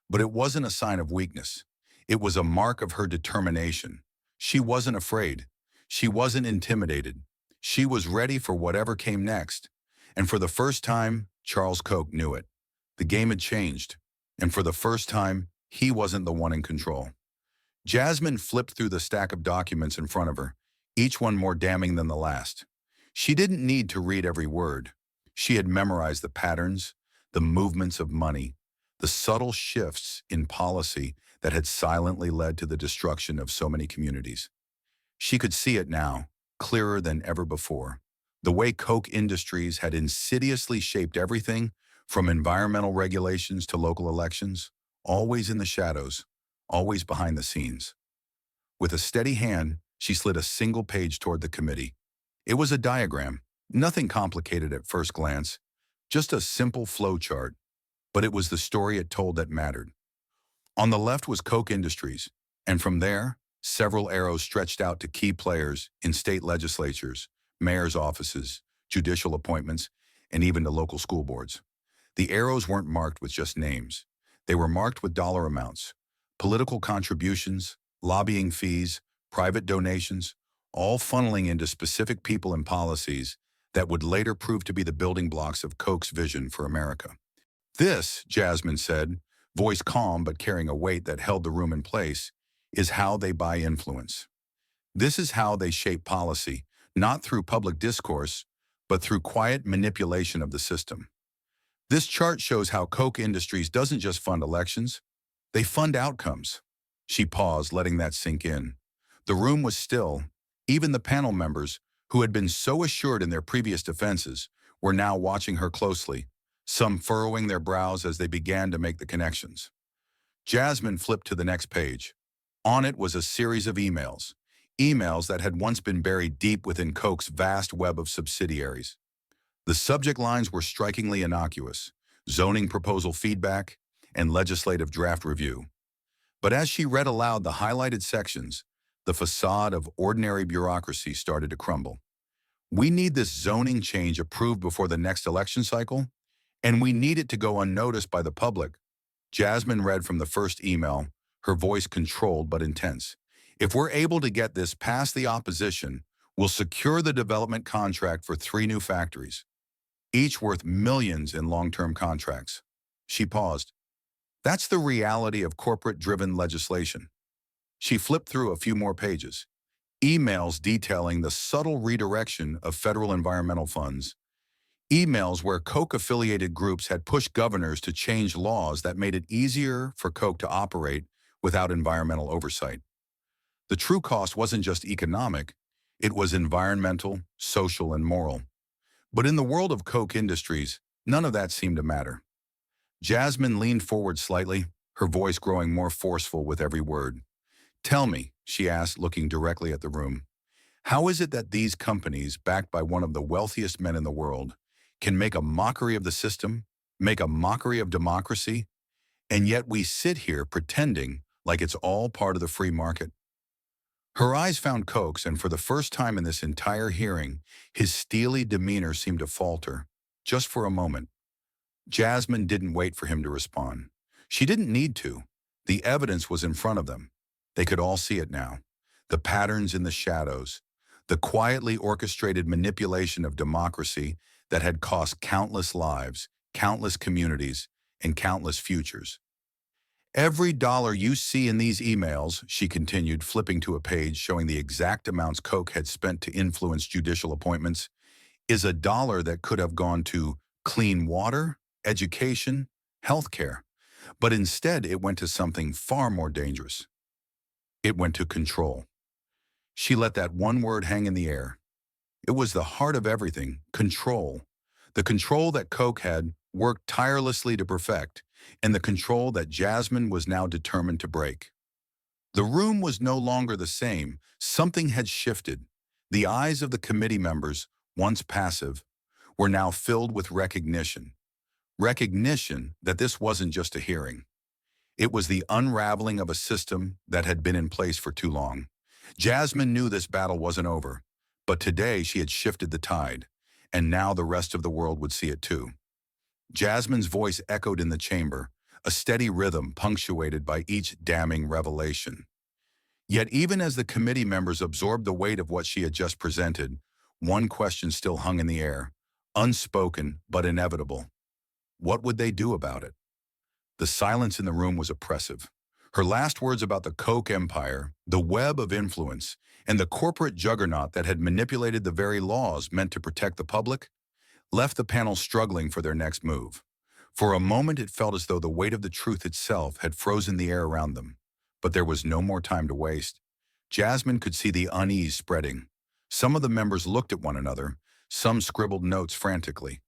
but it wasn't a sign of weakness. It was a mark of her determination. She wasn't afraid. She wasn't intimidated. She was ready for whatever came next. And for the first time, Charles Koch knew it. The game had changed, and for the first time, he wasn't the one in control. Jasmine flipped through the stack of documents in front of her, each one more damning than the last. She didn't need to read every word. She had memorized the patterns, the movements of money, the subtle shifts in policy that had silently led to the destruction of so many communities. She could see it now, clearer than ever before. The way Koch Industries had insidiously shaped everything, from environmental regulations to local elections, always in the shadows, always behind the scenes. With a steady hand, she slid a single page toward the committee. It was a diagram, nothing complicated at first glance, just a simple flow chart, but it was the story it told that mattered. On the left was Koch Industries, and from there, several arrows stretched out to key players in state legislatures, mayor's offices, judicial appointments, and even to local school boards. The arrows weren't marked with just names. They were marked with dollar amounts, political contributions, lobbying fees, private donations, all funneling into specific people and policies that would later prove to be the building blocks of Koch's vision for America. This, Jasmine said, voice calm but carrying a weight that held the room in place, is how they buy influence. This is how they shape policy, not through public discourse, but through quiet manipulation of the system. This chart shows how Koch Industries doesn't just fund elections, they fund outcomes. She paused, letting that sink in. The room was still. Even the panel members, who had been so assured in their previous defenses, were now watching her closely, some furrowing their brows as they began to make the connections. Jasmine flipped to the next page. On it was a series of emails that had once been buried deep within Koch's vast web of subsidiaries. The subject lines were strikingly innocuous: zoning proposal feedback and legislative draft review. But as she read aloud the highlighted sections, the facade of ordinary bureaucracy started to crumble. We need this zoning change approved before the next election cycle, and we need it to go unnoticed by the public. Jasmine read from the first email, her voice controlled but intense. If we're able to get this past the opposition, we'll secure the development contract for 3 new factories, each worth millions in long-term contracts. She paused. That's the reality of corporate-driven legislation. She flipped through a few more pages. Emails detailing the subtle redirection of federal environmental funds. Emails where Koch-affiliated groups had pushed governors to change laws that made it easier for Koch to operate without environmental oversight. The true cost wasn't just economic, it was environmental, social, and moral. But in the world of Koch Industries, none of that seemed to matter. Jasmine leaned forward slightly, her voice growing more forceful with every word. Tell me, she asked, looking directly at the room, how is it that these companies, backed by one of the wealthiest men in the world, can make a mockery of the system, make a mockery of democracy, and yet we sit here pretending like it's all part of the free market? Her eyes found Koch's, and for the first time in this entire hearing, his steely demeanor seemed to falter, just for a moment. Jasmine didn't wait for him to respond. She didn't need to. The evidence was in front of them. They could all see it now. The patterns in the shadows, the quietly orchestrated manipulation of democracy that had cost countless lives, countless communities, and countless futures. Every dollar you see in these emails, she continued, flipping to a page showing the exact amounts Koch had spent to influence judicial appointments, is a dollar that could have gone to clean water, education, healthcare. But instead, it went to something far more dangerous. It went to control. She let that one word hang in the air. It was the heart of everything: control. The control that Koch had worked tirelessly to perfect, and the control that Jasmine was now determined to break. The room was no longer the same. Something had shifted. The eyes of the committee members, once passive, were now filled with recognition. Recognition that this wasn't just a hearing. It was the unraveling of a system that had been in place for too long. Jasmine knew this battle wasn't over, but today she had shifted the tide, and now the rest of the world would see it too. Jasmine's voice echoed in the chamber, a steady rhythm punctuated by each damning revelation. Yet even as the committee members absorbed the weight of what she had just presented, one question still hung in the air, unspoken but inevitable. What would they do about it? The silence in the room was oppressive. Her last words about the Koch empire, the web of influence, and the corporate juggernaut that had manipulated the very laws meant to protect the public, left the panel struggling for their next move. For a moment, it felt as though the weight of the truth itself had frozen the air around them. But there was no more time to waste. Jasmine could see the unease spreading. Some of the members looked at one another, some scribbled notes frantically.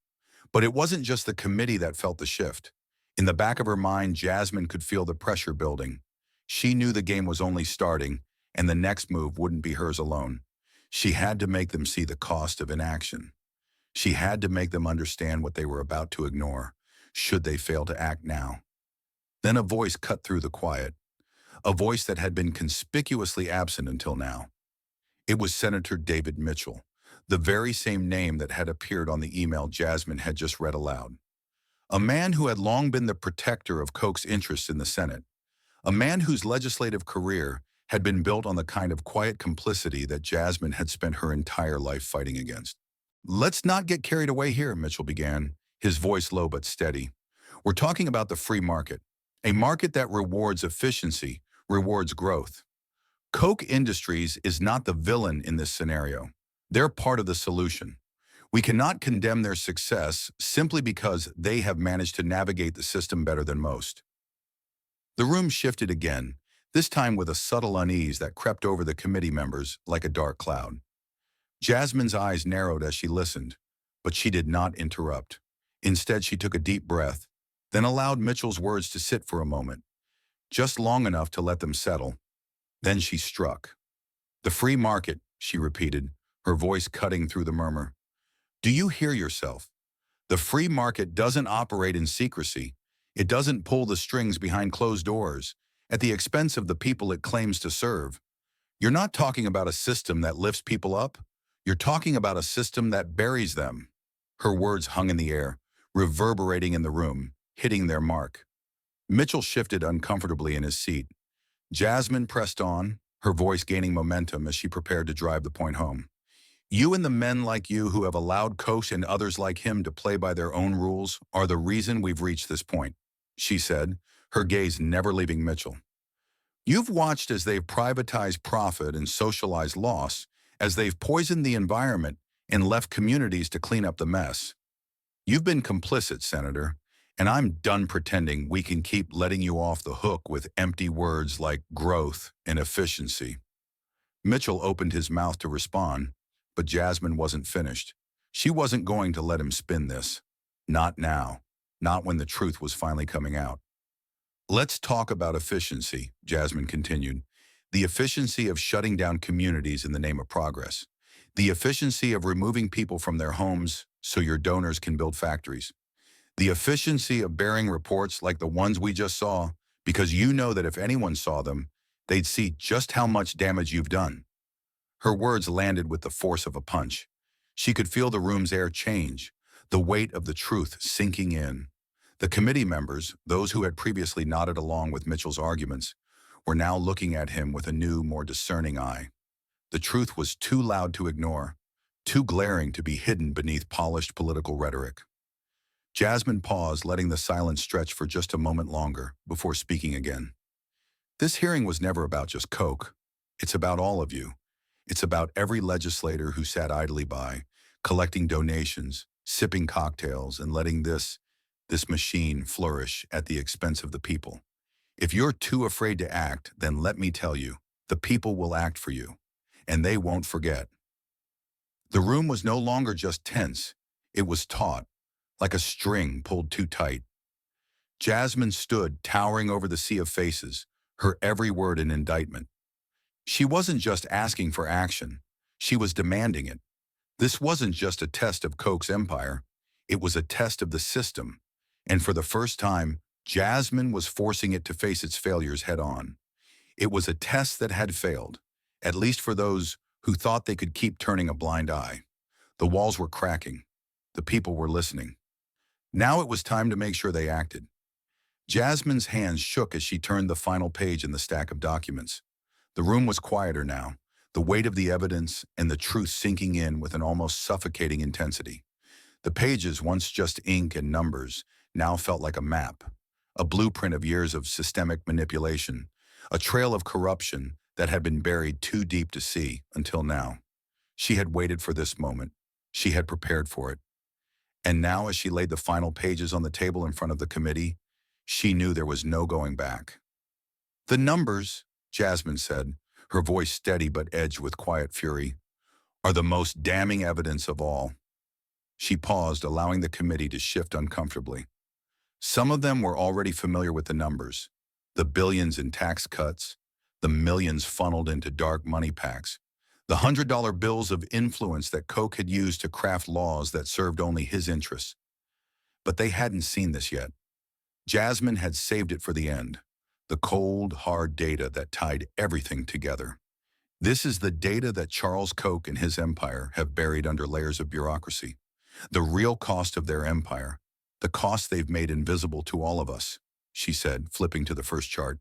But it wasn't just the committee that felt the shift. In the back of her mind, Jasmine could feel the pressure building. She knew the game was only starting, and the next move wouldn't be hers alone. She had to make them see the cost of inaction. She had to make them understand what they were about to ignore, should they fail to act now. Then a voice cut through the quiet, a voice that had been conspicuously absent until now. It was Senator David Mitchell, the very same name that had appeared on the email Jasmine had just read aloud. A man who had long been the protector of Koch's interests in the Senate. A man whose legislative career had been built on the kind of quiet complicity that Jasmine had spent her entire life fighting against. "Let's not get carried away here," Mitchell began, his voice low but steady. "We're talking about the free market, a market that rewards efficiency, rewards growth. Koch Industries is not the villain in this scenario. They're part of the solution. We cannot condemn their success simply because they have managed to navigate the system better than most." The room shifted again, this time with a subtle unease that crept over the committee members like a dark cloud. Jasmine's eyes narrowed as she listened, but she did not interrupt. Instead, she took a deep breath, then allowed Mitchell's words to sit for a moment, just long enough to let them settle. Then she struck. "The free market," she repeated, her voice cutting through the murmur. "Do you hear yourself? The free market doesn't operate in secrecy. It doesn't pull the strings behind closed doors, at the expense of the people it claims to serve. You're not talking about a system that lifts people up. You're talking about a system that buries them." Her words hung in the air, reverberating in the room, hitting their mark. Mitchell shifted uncomfortably in his seat. Jasmine pressed on, her voice gaining momentum as she prepared to drive the point home. "You and the men like you who have allowed Koch and others like him to play by their own rules are the reason we've reached this point," she said, her gaze never leaving Mitchell. "You've watched as they've privatized profit and socialized loss, as they've poisoned the environment and left communities to clean up the mess. You've been complicit, Senator, and I'm done pretending we can keep letting you off the hook with empty words like growth and efficiency." Mitchell opened his mouth to respond, but Jasmine wasn't finished. She wasn't going to let him spin this. Not now. Not when the truth was finally coming out. "Let's talk about efficiency," Jasmine continued. "The efficiency of shutting down communities in the name of progress. The efficiency of removing people from their homes so your donors can build factories. The efficiency of bearing reports like the ones we just saw, because you know that if anyone saw them, they'd see just how much damage you've done." Her words landed with the force of a punch. She could feel the room's air change, the weight of the truth sinking in. The committee members, those who had previously nodded along with Mitchell's arguments, were now looking at him with a new, more discerning eye. The truth was too loud to ignore, too glaring to be hidden beneath polished political rhetoric. Jasmine paused, letting the silence stretch for just a moment longer before speaking again. "This hearing was never about just Koch. It's about all of you. It's about every legislator who sat idly by, collecting donations, sipping cocktails, and letting this machine flourish at the expense of the people. If you're too afraid to act, then let me tell you, the people will act for you, and they won't forget." The room was no longer just tense. It was taut, like a string pulled too tight. Jasmine stood, towering over the sea of faces, her every word an indictment. She wasn't just asking for action. She was demanding it. This wasn't just a test of Koch's empire. It was a test of the system. And for the first time, Jasmine was forcing it to face its failures head-on. It was a test that had failed, at least for those who thought they could keep turning a blind eye. The walls were cracking. The people were listening. Now it was time to make sure they acted. Jasmine's hands shook as she turned the final page in the stack of documents. The room was quieter now, the weight of the evidence and the truth sinking in with an almost suffocating intensity. The pages, once just ink and numbers, now felt like a map, a blueprint of years of systemic manipulation, a trail of corruption that had been buried too deep to see until now. She had waited for this moment. She had prepared for it. And now, as she laid the final pages on the table in front of the committee, she knew there was no going back. "The numbers," Jasmine said, her voice steady but edged with quiet fury, "are the most damning evidence of all." She paused, allowing the committee to shift uncomfortably. Some of them were already familiar with the numbers. The billions in tax cuts, the millions funneled into dark money packs, the $100 bills of influence that Koch had used to craft laws that served only his interests. But they hadn't seen this yet. Jasmine had saved it for the end, the cold, hard data that tied everything together. This is the data that Charles Koch and his empire have buried under layers of bureaucracy. The real cost of their empire, the cost they've made invisible to all of us, she said, flipping to the first chart.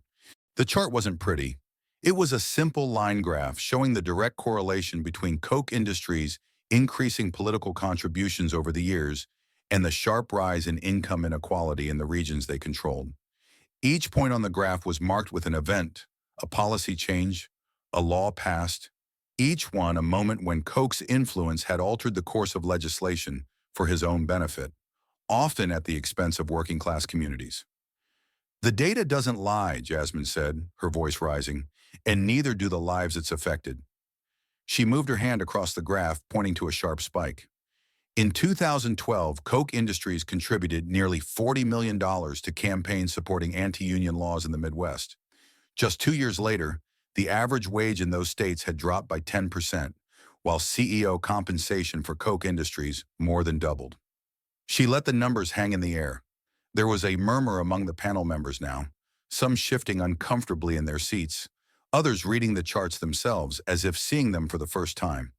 The chart wasn't pretty. It was a simple line graph showing the direct correlation between Koch Industries' increasing political contributions over the years and the sharp rise in income inequality in the regions they controlled. Each point on the graph was marked with an event, a policy change, a law passed, each one a moment when Koch's influence had altered the course of legislation for his own benefit, often at the expense of working-class communities. The data doesn't lie, Jasmine said, her voice rising, and neither do the lives it's affected. She moved her hand across the graph, pointing to a sharp spike. In 2012, Koch Industries contributed nearly $40 million to campaigns supporting anti-union laws in the Midwest. Just 2 years later, the average wage in those states had dropped by 10%, while CEO compensation for Koch Industries more than doubled. She let the numbers hang in the air. There was a murmur among the panel members now, some shifting uncomfortably in their seats, others reading the charts themselves as if seeing them for the first time.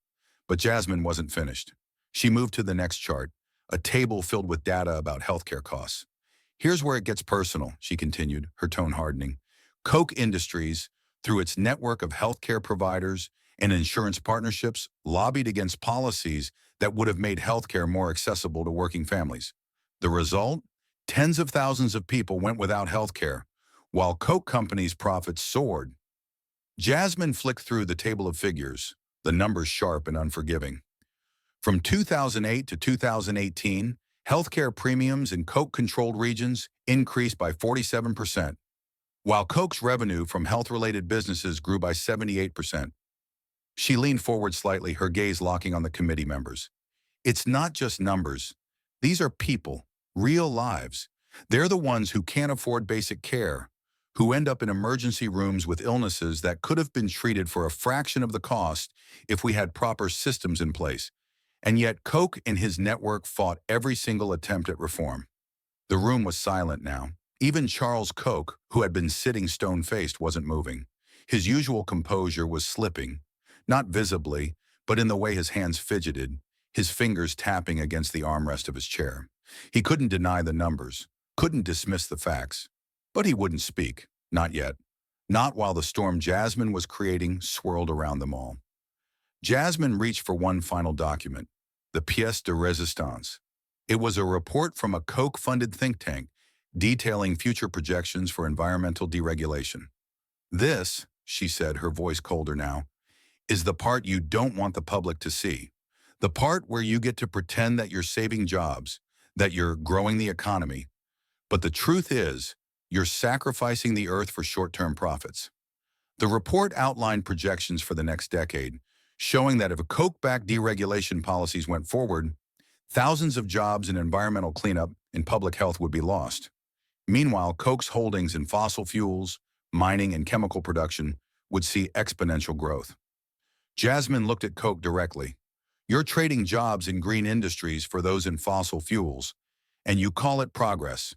But Jasmine wasn't finished. She moved to the next chart, a table filled with data about healthcare costs. Here's where it gets personal, she continued, her tone hardening. Koch Industries, through its network of healthcare providers and insurance partnerships, lobbied against policies that would have made healthcare more accessible to working families. The result? Tens of thousands of people went without healthcare, while Koch companies' profits soared. Jasmine flicked through the table of figures, the numbers sharp and unforgiving. From 2008 to 2018, healthcare premiums in Koch-controlled regions increased by 47%, while Koch's revenue from health-related businesses grew by 78%. She leaned forward slightly, her gaze locking on the committee members. It's not just numbers. These are people, real lives. They're the ones who can't afford basic care, who end up in emergency rooms with illnesses that could have been treated for a fraction of the cost if we had proper systems in place. And yet Koch and his network fought every single attempt at reform. The room was silent now. Even Charles Koch, who had been sitting stone-faced, wasn't moving. His usual composure was slipping, not visibly, but in the way his hands fidgeted, his fingers tapping against the armrest of his chair. He couldn't deny the numbers, couldn't dismiss the facts, but he wouldn't speak, not yet. Not while the storm Jasmine was creating swirled around them all. Jasmine reached for one final document, the pièce de résistance. It was a report from a Koch-funded think tank detailing future projections for environmental deregulation. This, she said, her voice colder now, is the part you don't want the public to see. The part where you get to pretend that you're saving jobs, that you're growing the economy. But the truth is, you're sacrificing the earth for short-term profits. The report outlined projections for the next decade, showing that if Koch-backed deregulation policies went forward, thousands of jobs in environmental cleanup and public health would be lost. Meanwhile, Koch's holdings in fossil fuels, mining, and chemical production would see exponential growth. Jasmine looked at Koch directly. You're trading jobs in green industries for those in fossil fuels, and you call it progress.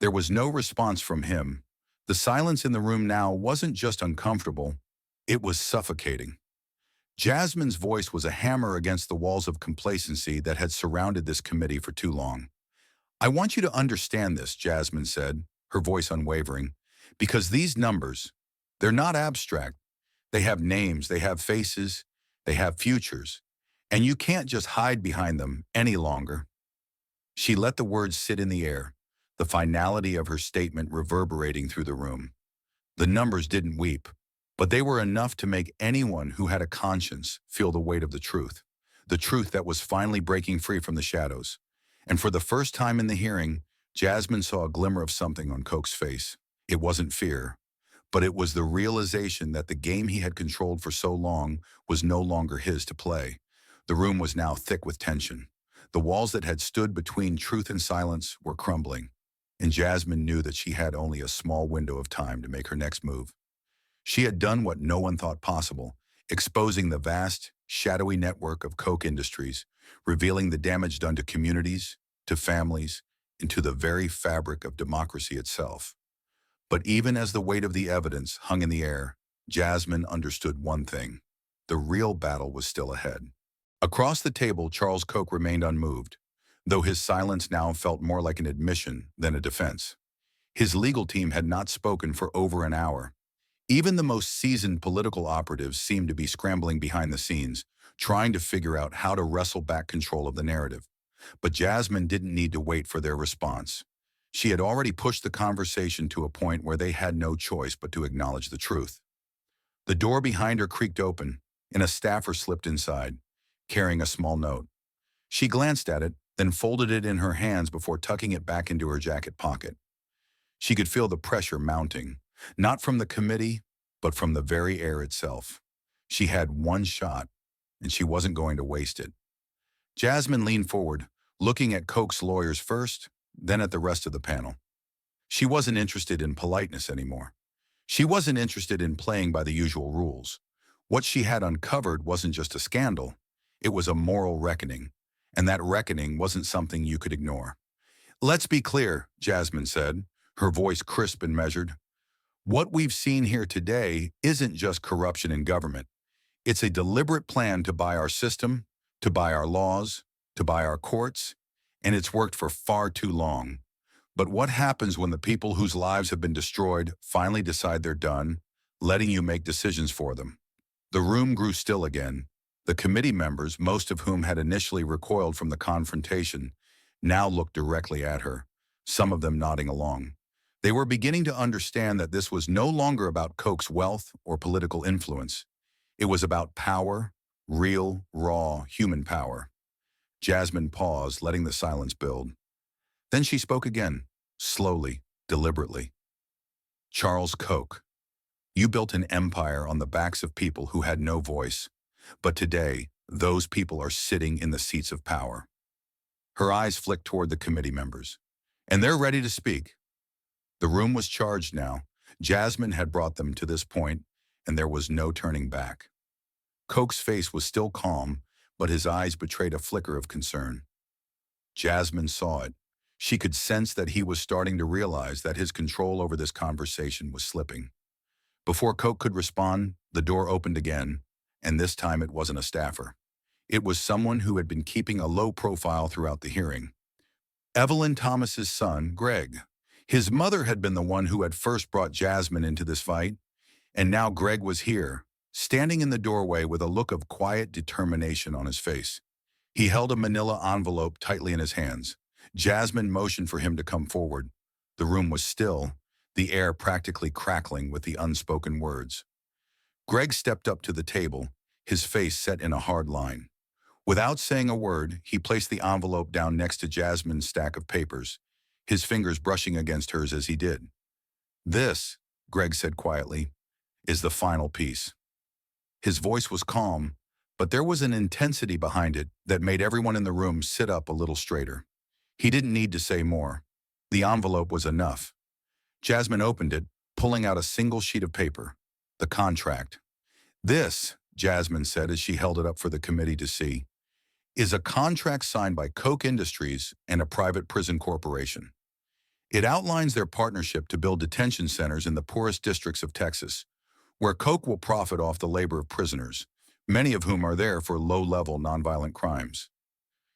There was no response from him. The silence in the room now wasn't just uncomfortable, it was suffocating. Jasmine's voice was a hammer against the walls of complacency that had surrounded this committee for too long. I want you to understand this, Jasmine said, her voice unwavering, because these numbers, they're not abstract. They have names, they have faces, they have futures, and you can't just hide behind them any longer. She let the words sit in the air, the finality of her statement reverberating through the room. The numbers didn't weep, but they were enough to make anyone who had a conscience feel the weight of the truth that was finally breaking free from the shadows. And for the first time in the hearing, Jasmine saw a glimmer of something on Koch's face. It wasn't fear, but it was the realization that the game he had controlled for so long was no longer his to play. The room was now thick with tension. The walls that had stood between truth and silence were crumbling. and Jasmine knew that she had only a small window of time to make her next move. She had done what no one thought possible, exposing the vast, shadowy network of Koch industries, revealing the damage done to communities, to families, and to the very fabric of democracy itself. But even as the weight of the evidence hung in the air, Jasmine understood one thing. The real battle was still ahead. Across the table, Charles Koch remained unmoved, though his silence now felt more like an admission than a defense. His legal team had not spoken for over an hour. Even the most seasoned political operatives seemed to be scrambling behind the scenes, trying to figure out how to wrestle back control of the narrative. But Jasmine didn't need to wait for their response. She had already pushed the conversation to a point where they had no choice but to acknowledge the truth. The door behind her creaked open, and a staffer slipped inside, carrying a small note. She glanced at it, then folded it in her hands before tucking it back into her jacket pocket. She could feel the pressure mounting, not from the committee, but from the very air itself. She had one shot, and she wasn't going to waste it. Jasmine leaned forward, looking at Koch's lawyers first, then at the rest of the panel. She wasn't interested in politeness anymore. She wasn't interested in playing by the usual rules. What she had uncovered wasn't just a scandal, it was a moral reckoning, and that reckoning wasn't something you could ignore. "Let's be clear," Jasmine said, her voice crisp and measured. "What we've seen here today isn't just corruption in government. It's a deliberate plan to buy our system, to buy our laws, to buy our courts, and it's worked for far too long. But what happens when the people whose lives have been destroyed finally decide they're done, letting you make decisions for them?" The room grew still again. The committee members, most of whom had initially recoiled from the confrontation, now looked directly at her, some of them nodding along. They were beginning to understand that this was no longer about Koch's wealth or political influence. It was about power, real, raw, human power. Jasmine paused, letting the silence build. Then she spoke again, slowly, deliberately. "Charles Koch, you built an empire on the backs of people who had no voice, but today, those people are sitting in the seats of power." Her eyes flicked toward the committee members. "And they're ready to speak." The room was charged now. Jasmine had brought them to this point, and there was no turning back. Koch's face was still calm, but his eyes betrayed a flicker of concern. Jasmine saw it. She could sense that he was starting to realize that his control over this conversation was slipping. Before Koch could respond, the door opened again, and this time it wasn't a staffer. It was someone who had been keeping a low profile throughout the hearing. Evelyn Thomas's son, Greg. His mother had been the one who had first brought Jasmine into this fight, and now Greg was here, standing in the doorway with a look of quiet determination on his face. He held a manila envelope tightly in his hands. Jasmine motioned for him to come forward. The room was still, the air practically crackling with the unspoken words. Greg stepped up to the table, his face set in a hard line. Without saying a word, he placed the envelope down next to Jasmine's stack of papers, his fingers brushing against hers as he did. "This," Greg said quietly, "is the final piece." His voice was calm, but there was an intensity behind it that made everyone in the room sit up a little straighter. He didn't need to say more. The envelope was enough. Jasmine opened it, pulling out a single sheet of paper. The contract. "This," Jasmine said as she held it up for the committee to see, "is a contract signed by Koch Industries and a private prison corporation. It outlines their partnership to build detention centers in the poorest districts of Texas, where Koch will profit off the labor of prisoners, many of whom are there for low-level nonviolent crimes."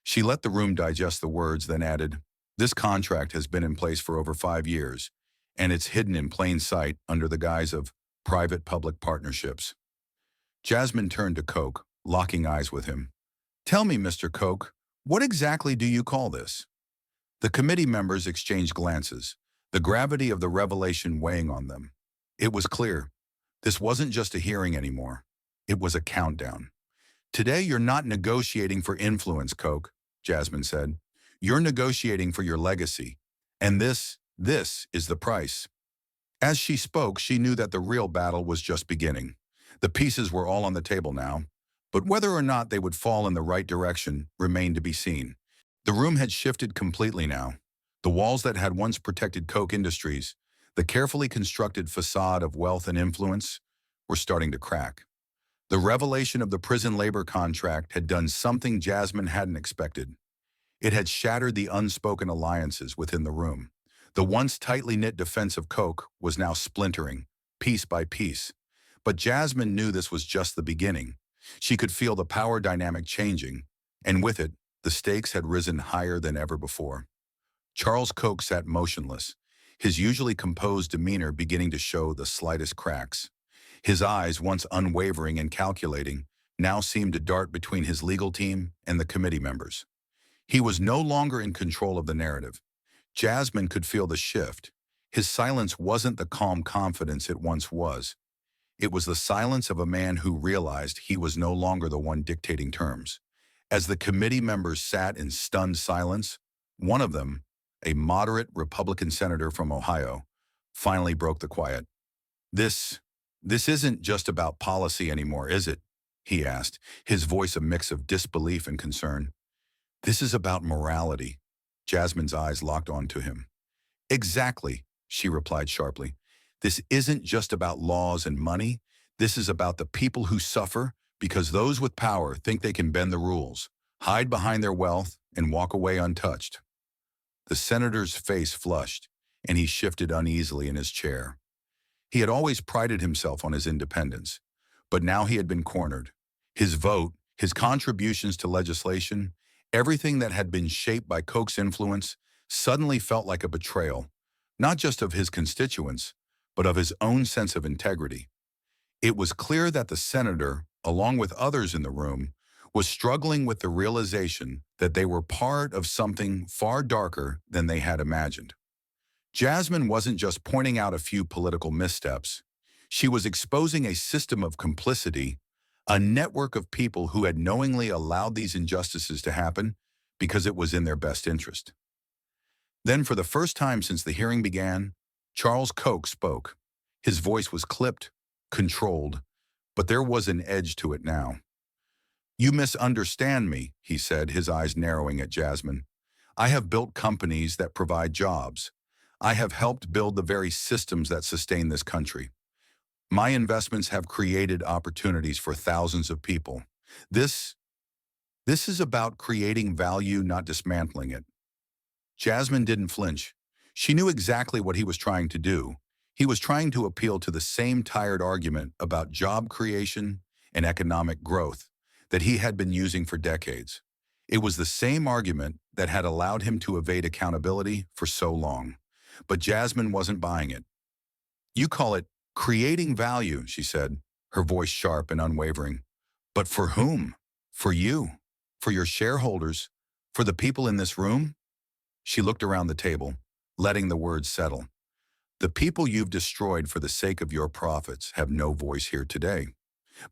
She let the room digest the words, then added, "This contract has been in place for over 5 years, and it's hidden in plain sight under the guise of private-public partnerships." Jasmine turned to Koch, locking eyes with him. "Tell me, Mr. Koch, what exactly do you call this?" The committee members exchanged glances, the gravity of the revelation weighing on them. It was clear. This wasn't just a hearing anymore. It was a countdown. "Today you're not negotiating for influence, Koch," Jasmine said. "You're negotiating for your legacy. And this is the price." As she spoke, she knew that the real battle was just beginning. The pieces were all on the table now, but whether or not they would fall in the right direction remained to be seen. The room had shifted completely now. The walls that had once protected Koch Industries, the carefully constructed facade of wealth and influence, were starting to crack. The revelation of the prison labor contract had done something Jasmine hadn't expected. It had shattered the unspoken alliances within the room. The once tightly knit defense of Koch was now splintering, piece by piece. But Jasmine knew this was just the beginning. She could feel the power dynamic changing, and with it, the stakes had risen higher than ever before. Charles Koch sat motionless, his usually composed demeanor beginning to show the slightest cracks. His eyes, once unwavering and calculating, now seemed to dart between his legal team and the committee members. He was no longer in control of the narrative. Jasmine could feel the shift. His silence wasn't the calm confidence it once was. It was the silence of a man who realized he was no longer the one dictating terms. As the committee members sat in stunned silence, one of them, a moderate Republican senator from Ohio, finally broke the quiet. This isn't just about policy anymore, is it? He asked, his voice a mix of disbelief and concern. This is about morality. Jasmine's eyes locked onto him. Exactly, she replied sharply. This isn't just about laws and money. This is about the people who suffer because those with power think they can bend the rules, hide behind their wealth, and walk away untouched. The senator's face flushed, and he shifted uneasily in his chair. He had always prided himself on his independence, but now he had been cornered. His vote, his contributions to legislation, everything that had been shaped by Koch's influence suddenly felt like a betrayal, not just of his constituents, but of his own sense of integrity. It was clear that the senator, along with others in the room, was struggling with the realization that they were part of something far darker than they had imagined. Jasmine wasn't just pointing out a few political missteps. She was exposing a system of complicity, a network of people who had knowingly allowed these injustices to happen because it was in their best interest. Then, for the first time since the hearing began, Charles Koch spoke. His voice was clipped, controlled, but there was an edge to it now. "You misunderstand me," he said, his eyes narrowing at Jasmine. "I have built companies that provide jobs. I have helped build the very systems that sustain this country. My investments have created opportunities for thousands of people. This is about creating value, not dismantling it." Jasmine didn't flinch. She knew exactly what he was trying to do. He was trying to appeal to the same tired argument about job creation and economic growth that he had been using for decades. It was the same argument that had allowed him to evade accountability for so long. But Jasmine wasn't buying it. "You call it creating value," she said, her voice sharp and unwavering. "But for whom? For you? For your shareholders? For the people in this room?" She looked around the table, letting the words settle. "The people you've destroyed for the sake of your profits have no voice here today,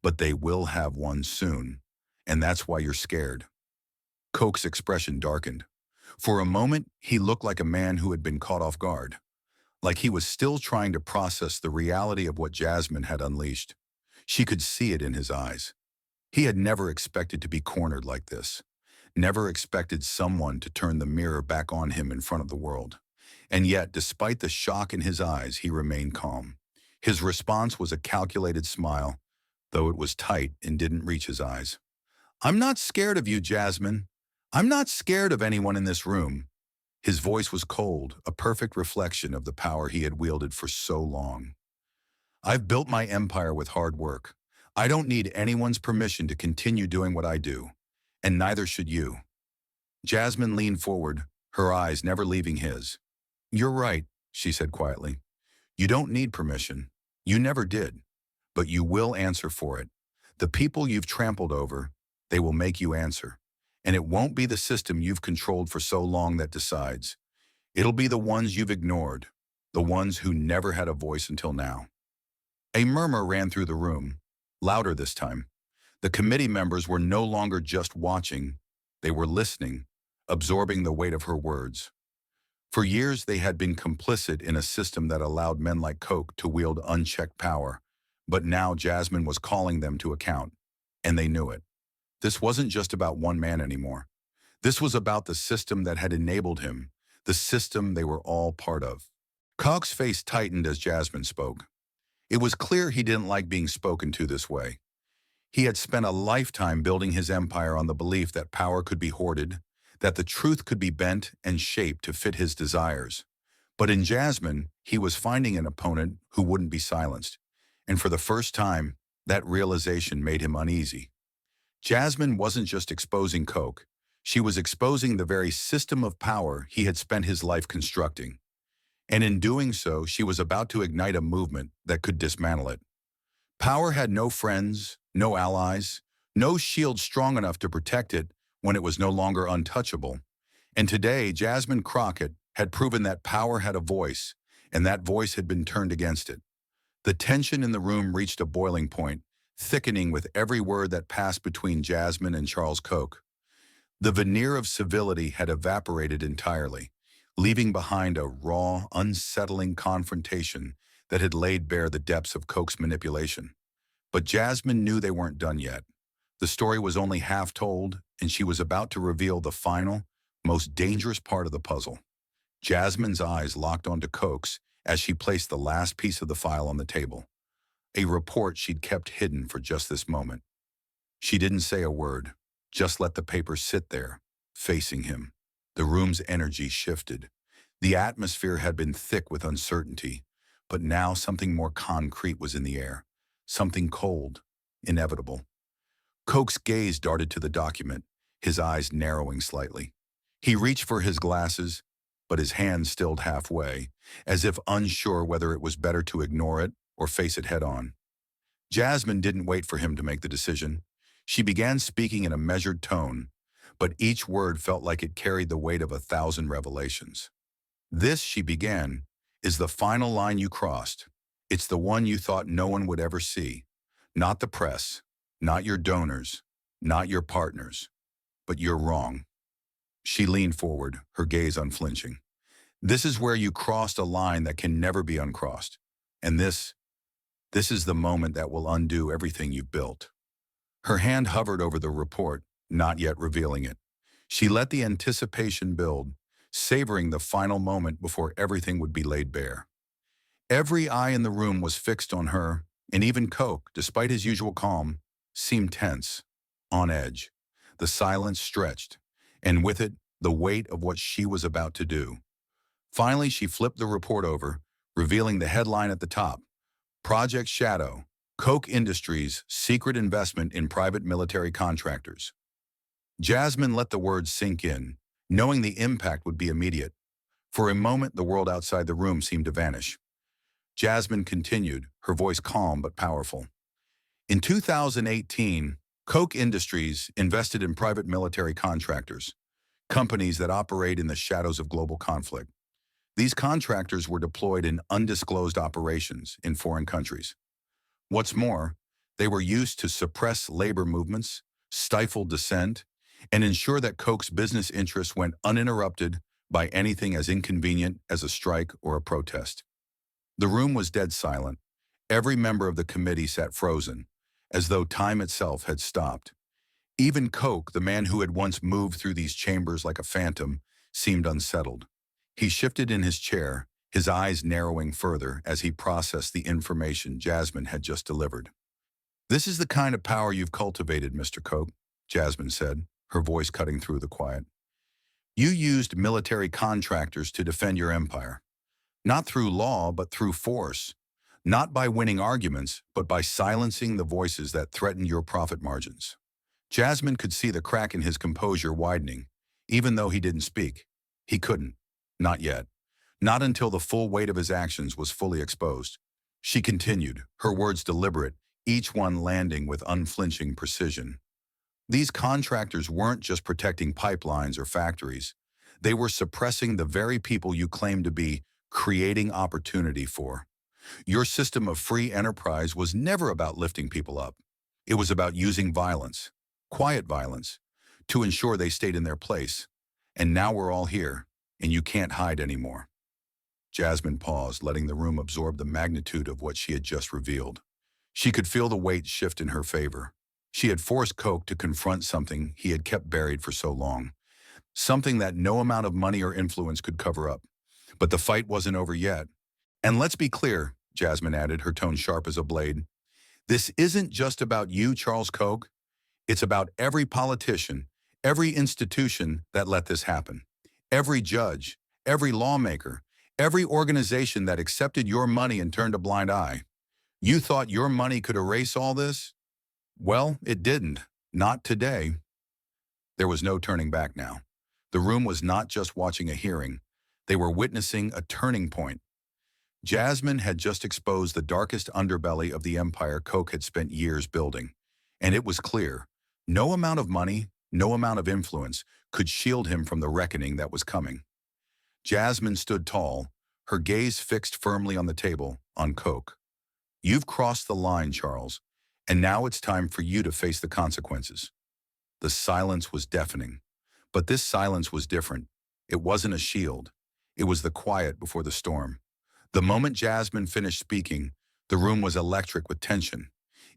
but they will have one soon, and that's why you're scared." Koch's expression darkened. For a moment, he looked like a man who had been caught off guard, like he was still trying to process the reality of what Jasmine had unleashed. She could see it in his eyes. He had never expected to be cornered like this, never expected someone to turn the mirror back on him in front of the world. And yet, despite the shock in his eyes, he remained calm. His response was a calculated smile, though it was tight and didn't reach his eyes. "I'm not scared of you, Jasmine. I'm not scared of anyone in this room." His voice was cold, a perfect reflection of the power he had wielded for so long. "I've built my empire with hard work. I don't need anyone's permission to continue doing what I do, and neither should you." Jasmine leaned forward, her eyes never leaving his. "You're right," she said quietly. "You don't need permission. You never did. But you will answer for it. The people you've trampled over, they will make you answer. And it won't be the system you've controlled for so long that decides. It'll be the ones you've ignored, the ones who never had a voice until now." A murmur ran through the room, louder this time. The committee members were no longer just watching, they were listening, absorbing the weight of her words. For years, they had been complicit in a system that allowed men like Koch to wield unchecked power, but now Jasmine was calling them to account, and they knew it. This wasn't just about one man anymore. This was about the system that had enabled him, the system they were all part of. Koch's face tightened as Jasmine spoke. It was clear he didn't like being spoken to this way. He had spent a lifetime building his empire on the belief that power could be hoarded, that the truth could be bent and shaped to fit his desires. But in Jasmine, he was finding an opponent who wouldn't be silenced. And for the first time, that realization made him uneasy. Jasmine wasn't just exposing Koch. She was exposing the very system of power he had spent his life constructing. And in doing so, she was about to ignite a movement that could dismantle it. Power had no friends, no allies, no shield strong enough to protect it when it was no longer untouchable. And today, Jasmine Crockett had proven that power had a voice, and that voice had been turned against it. The tension in the room reached a boiling point, thickening with every word that passed between Jasmine and Charles Koch. The veneer of civility had evaporated entirely, leaving behind a raw, unsettling confrontation that had laid bare the depths of Koch's manipulation. But Jasmine knew they weren't done yet. The story was only half told, and she was about to reveal the final, most dangerous part of the puzzle. Jasmine's eyes locked onto Koch's as she placed the last piece of the file on the table, a report she'd kept hidden for just this moment. She didn't say a word, just let the paper sit there, facing him. The room's energy shifted. The atmosphere had been thick with uncertainty, but now something more concrete was in the air, something cold, inevitable. Koch's gaze darted to the document, his eyes narrowing slightly. He reached for his glasses, but his hand stilled halfway, as if unsure whether it was better to ignore it or face it head-on. Jasmine didn't wait for him to make the decision. She began speaking in a measured tone, but each word felt like it carried the weight of 1,000 revelations. This, she began, is the final line you crossed. It's the one you thought no one would ever see. Not the press, not your donors, not your partners, but you're wrong. She leaned forward, her gaze unflinching. This is where you crossed a line that can never be uncrossed. And this is the moment that will undo everything you've built. Her hand hovered over the report, not yet revealing it. She let the anticipation build, savoring the final moment before everything would be laid bare. Every eye in the room was fixed on her, and even Koch, despite his usual calm, seemed tense, on edge. The silence stretched, and with it, the weight of what she was about to do. Finally, she flipped the report over, revealing the headline at the top: Project Shadow, Koch Industries' secret investment in private military contractors. Jasmine let the words sink in, knowing the impact would be immediate. For a moment, the world outside the room seemed to vanish. Jasmine continued, her voice calm but powerful. In 2018, Koch Industries invested in private military contractors, companies that operate in the shadows of global conflict. These contractors were deployed in undisclosed operations in foreign countries. What's more, they were used to suppress labor movements, stifle dissent, and ensure that Koch's business interests went uninterrupted by anything as inconvenient as a strike or a protest. The room was dead silent. Every member of the committee sat frozen, as though time itself had stopped. Even Koch, the man who had once moved through these chambers like a phantom, seemed unsettled. He shifted in his chair, his eyes narrowing further as he processed the information Jasmine had just delivered. "This is the kind of power you've cultivated, Mr. Koch," Jasmine said, her voice cutting through the quiet. "You used military contractors to defend your empire. Not through law, but through force. Not by winning arguments, but by silencing the voices that threatened your profit margins." Jasmine could see the crack in his composure widening. Even though he didn't speak, he couldn't. Not yet. Not until the full weight of his actions was fully exposed. She continued, her words deliberate, each one landing with unflinching precision. These contractors weren't just protecting pipelines or factories. They were suppressing the very people you claimed to be creating opportunity for. Your system of free enterprise was never about lifting people up. It was about using violence, quiet violence, to ensure they stayed in their place. And now we're all here, and you can't hide anymore. Jasmine paused, letting the room absorb the magnitude of what she had just revealed. She could feel the weight shift in her favor. She had forced Koch to confront something he had kept buried for so long. something that no amount of money or influence could cover up. But the fight wasn't over yet. And let's be clear, Jasmine added, her tone sharp as a blade. This isn't just about you, Charles Koch. It's about every politician, every institution that let this happen. Every judge, every lawmaker, every organization that accepted your money and turned a blind eye. You thought your money could erase all this? Well, it didn't. Not today. There was no turning back now. The room was not just watching a hearing. They were witnessing a turning point. Jasmine had just exposed the darkest underbelly of the empire Koch had spent years building. And it was clear, no amount of money, no amount of influence could shield him from the reckoning that was coming. Jasmine stood tall, her gaze fixed firmly on the table, on Koch. You've crossed the line, Charles, and now it's time for you to face the consequences. The silence was deafening. But this silence was different. It wasn't a shield. It was the quiet before the storm. The moment Jasmine finished speaking, the room was electric with tension.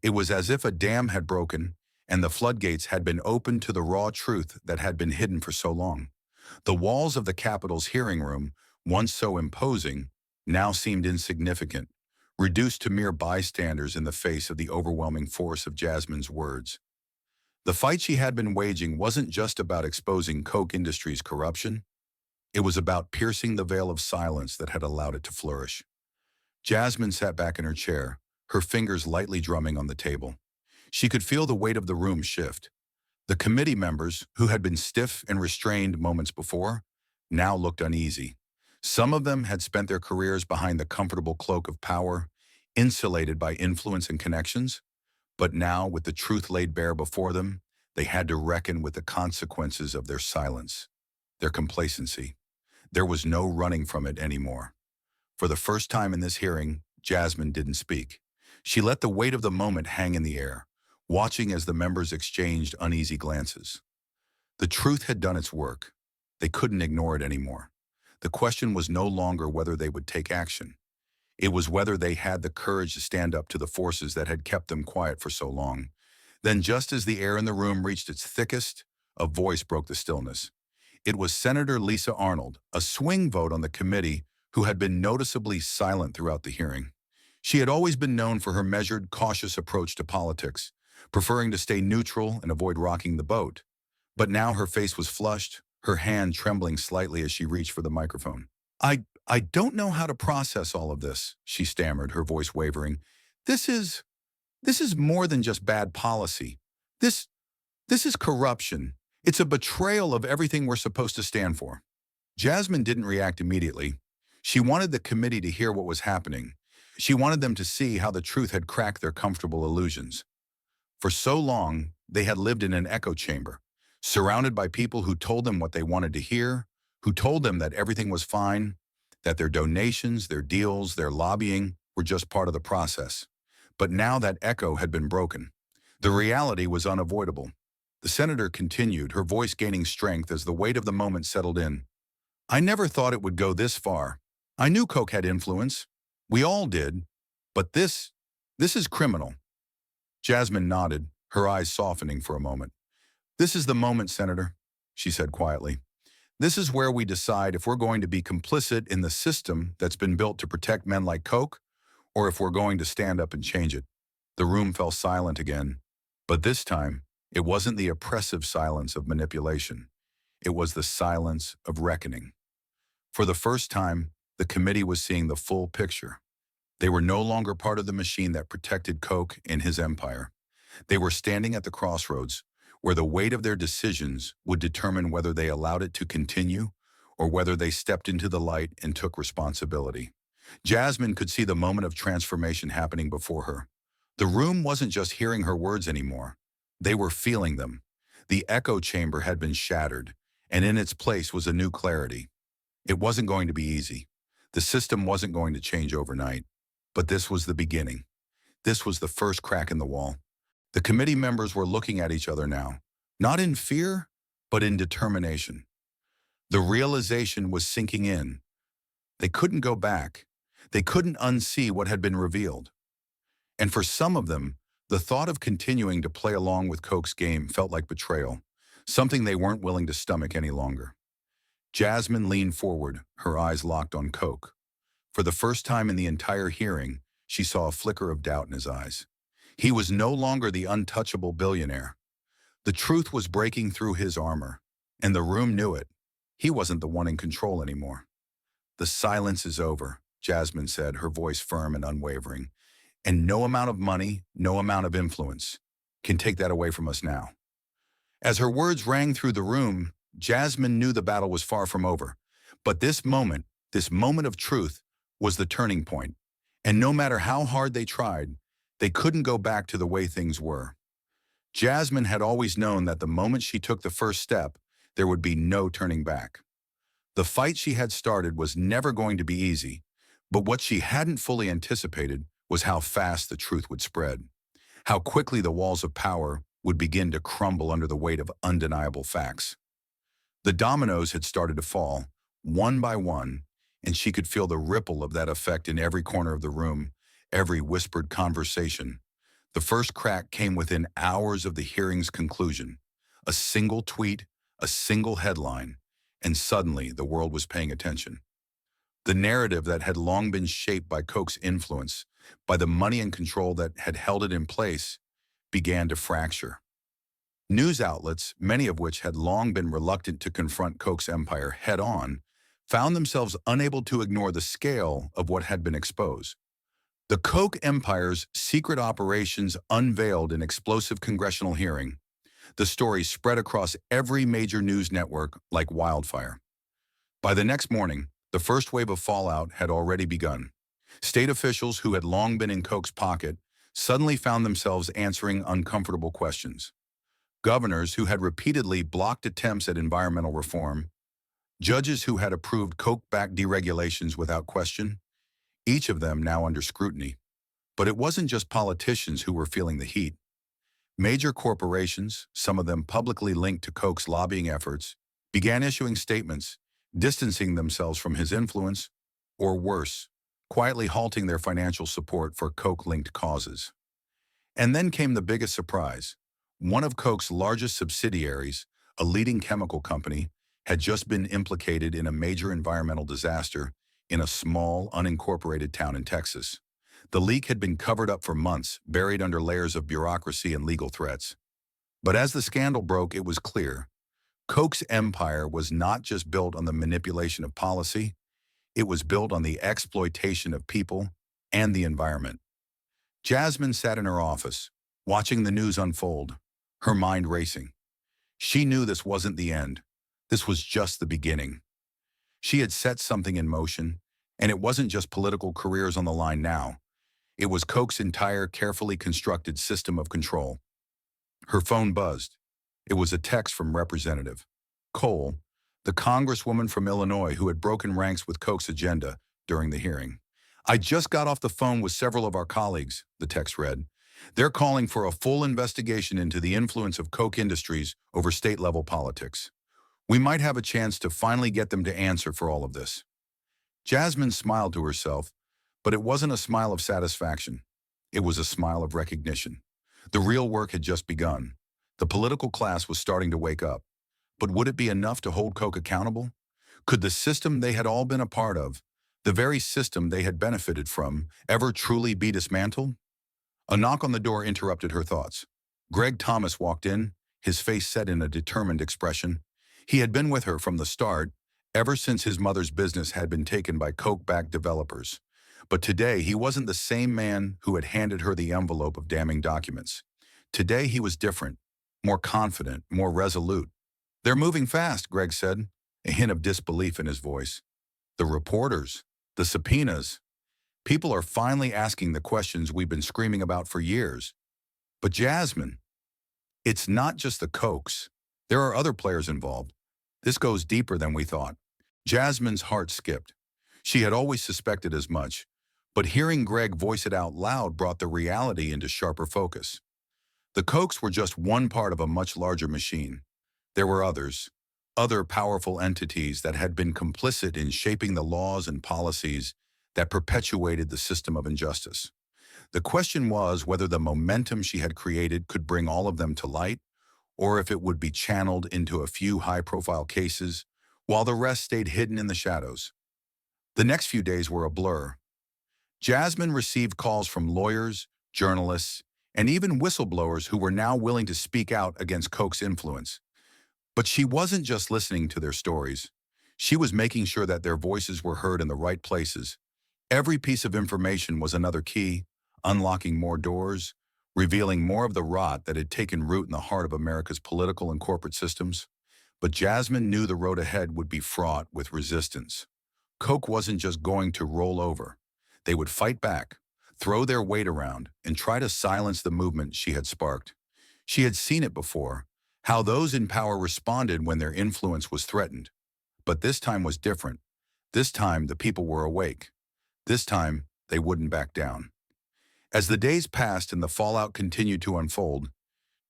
It was as if a dam had broken and the floodgates had been opened to the raw truth that had been hidden for so long. The walls of the Capitol's hearing room, once so imposing, now seemed insignificant, reduced to mere bystanders in the face of the overwhelming force of Jasmine's words. The fight she had been waging wasn't just about exposing Koch Industries' corruption. It was about piercing the veil of silence that had allowed it to flourish. Jasmine sat back in her chair, her fingers lightly drumming on the table. She could feel the weight of the room shift. The committee members, who had been stiff and restrained moments before, now looked uneasy. Some of them had spent their careers behind the comfortable cloak of power, insulated by influence and connections. But now, with the truth laid bare before them, they had to reckon with the consequences of their silence, their complacency. There was no running from it anymore. For the first time in this hearing, Jasmine didn't speak. She let the weight of the moment hang in the air, watching as the members exchanged uneasy glances. The truth had done its work. They couldn't ignore it anymore. The question was no longer whether they would take action. It was whether they had the courage to stand up to the forces that had kept them quiet for so long. Then, just as the air in the room reached its thickest, a voice broke the stillness. It was Senator Lisa Arnold, a swing vote on the committee, who had been noticeably silent throughout the hearing. She had always been known for her measured, cautious approach to politics, preferring to stay neutral and avoid rocking the boat. But now her face was flushed, her hand trembling slightly as she reached for the microphone. I don't know how to process all of this, she stammered, her voice wavering. This is more than just bad policy. This is corruption. It's a betrayal of everything we're supposed to stand for. Jasmine didn't react immediately. She wanted the committee to hear what was happening. She wanted them to see how the truth had cracked their comfortable illusions. For so long, they had lived in an echo chamber, surrounded by people who told them what they wanted to hear, who told them that everything was fine, that their donations, their deals, their lobbying were just part of the process. But now that echo had been broken. The reality was unavoidable. The senator continued, her voice gaining strength as the weight of the moment settled in. I never thought it would go this far. I knew Koch had influence. We all did. But this is criminal. Jasmine nodded, her eyes softening for a moment. This is the moment, Senator, she said quietly. This is where we decide if we're going to be complicit in the system that's been built to protect men like Koch, or if we're going to stand up and change it. The room fell silent again. But this time, it wasn't the oppressive silence of manipulation. It was the silence of reckoning. For the first time, the committee was seeing the full picture. They were no longer part of the machine that protected Koch and his empire. They were standing at the crossroads, where the weight of their decisions would determine whether they allowed it to continue or whether they stepped into the light and took responsibility. Jasmine could see the moment of transformation happening before her. The room wasn't just hearing her words anymore. They were feeling them. The echo chamber had been shattered, and in its place was a new clarity. It wasn't going to be easy. The system wasn't going to change overnight. But this was the beginning. This was the first crack in the wall. The committee members were looking at each other now, not in fear, but in determination. The realization was sinking in. They couldn't go back. They couldn't unsee what had been revealed. And for some of them, the thought of continuing to play along with Koch's game felt like betrayal. something they weren't willing to stomach any longer. Jasmine leaned forward, her eyes locked on Koch. For the first time in the entire hearing, she saw a flicker of doubt in his eyes. He was no longer the untouchable billionaire. The truth was breaking through his armor, and the room knew it. He wasn't the one in control anymore. "The silence is over," Jasmine said, her voice firm and unwavering. "And no amount of money, no amount of influence can take that away from us now." As her words rang through the room, Jasmine knew the battle was far from over. But this moment of truth, was the turning point. And no matter how hard they tried, they couldn't go back to the way things were. Jasmine had always known that the moment she took the first step, there would be no turning back. The fight she had started was never going to be easy, but what she hadn't fully anticipated was how fast the truth would spread, how quickly the walls of power would begin to crumble under the weight of undeniable facts. The dominoes had started to fall, one by one, and she could feel the ripple of that effect in every corner of the room, every whispered conversation. The first crack came within hours of the hearing's conclusion. A single tweet, a single headline, and suddenly the world was paying attention. The narrative that had long been shaped by Koch's influence, by the money and control that had held it in place, began to fracture. News outlets, many of which had long been reluctant to confront Koch's empire head-on, found themselves unable to ignore the scale of what had been exposed. The Koch empire's secret operations unveiled in explosive congressional hearing. The story spread across every major news network like wildfire. By the next morning, the first wave of fallout had already begun. State officials who had long been in Koch's pocket suddenly found themselves answering uncomfortable questions. Governors who had repeatedly blocked attempts at environmental reform, judges who had approved Koch-backed deregulations without question, each of them now under scrutiny. But it wasn't just politicians who were feeling the heat. Major corporations, some of them publicly linked to Koch's lobbying efforts, began issuing statements, distancing themselves from his influence, or worse, quietly halting their financial support for Koch-linked causes. And then came the biggest surprise. One of Koch's largest subsidiaries, a leading chemical company, had just been implicated in a major environmental disaster in a small, unincorporated town in Texas. The leak had been covered up for months, buried under layers of bureaucracy and legal threats. But as the scandal broke, it was clear. Koch's empire was not just built on the manipulation of policy, it was built on the exploitation of people and the environment. Jasmine sat in her office, watching the news unfold, her mind racing. She knew this wasn't the end. This was just the beginning. She had set something in motion, and it wasn't just political careers on the line now. It was Koch's entire carefully constructed system of control. Her phone buzzed. It was a text from Representative Cole, the congresswoman from Illinois who had broken ranks with Koch's agenda during the hearing. "I just got off the phone with several of our colleagues," the text read. "They're calling for a full investigation into the influence of Koch Industries over state-level politics. We might have a chance to finally get them to answer for all of this." Jasmine smiled to herself, but it wasn't a smile of satisfaction. It was a smile of recognition. The real work had just begun. The political class was starting to wake up. But would it be enough to hold Koch accountable? Could the system they had all been a part of, the very system they had benefited from, ever truly be dismantled? A knock on the door interrupted her thoughts. Greg Thomas walked in, his face set in a determined expression. He had been with her from the start, ever since his mother's business had been taken by Koch-backed developers. But today, he wasn't the same man who had handed her the envelope of damning documents. Today, he was different, more confident, more resolute. "They're moving fast," Greg said, a hint of disbelief in his voice. "The reporters, the subpoenas. People are finally asking the questions we've been screaming about for years." "But Jasmine, it's not just the Kochs. There are other players involved. This goes deeper than we thought." Jasmine's heart skipped. She had always suspected as much, but hearing Greg voice it out loud brought the reality into sharper focus. The Kochs were just one part of a much larger machine. There were others, other powerful entities that had been complicit in shaping the laws and policies that perpetuated the system of injustice. The question was whether the momentum she had created could bring all of them to light, or if it would be channeled into a few high-profile cases, while the rest stayed hidden in the shadows. The next few days were a blur. Jasmine received calls from lawyers, journalists, and even whistleblowers who were now willing to speak out against Koch's influence. But she wasn't just listening to their stories. She was making sure that their voices were heard in the right places. Every piece of information was another key, unlocking more doors, revealing more of the rot that had taken root in the heart of America's political and corporate systems. But Jasmine knew the road ahead would be fraught with resistance. Koch wasn't just going to roll over. They would fight back, throw their weight around, and try to silence the movement she had sparked. She had seen it before, how those in power responded when their influence was threatened. But this time was different. This time the people were awake. This time they wouldn't back down. As the days passed and the fallout continued to unfold,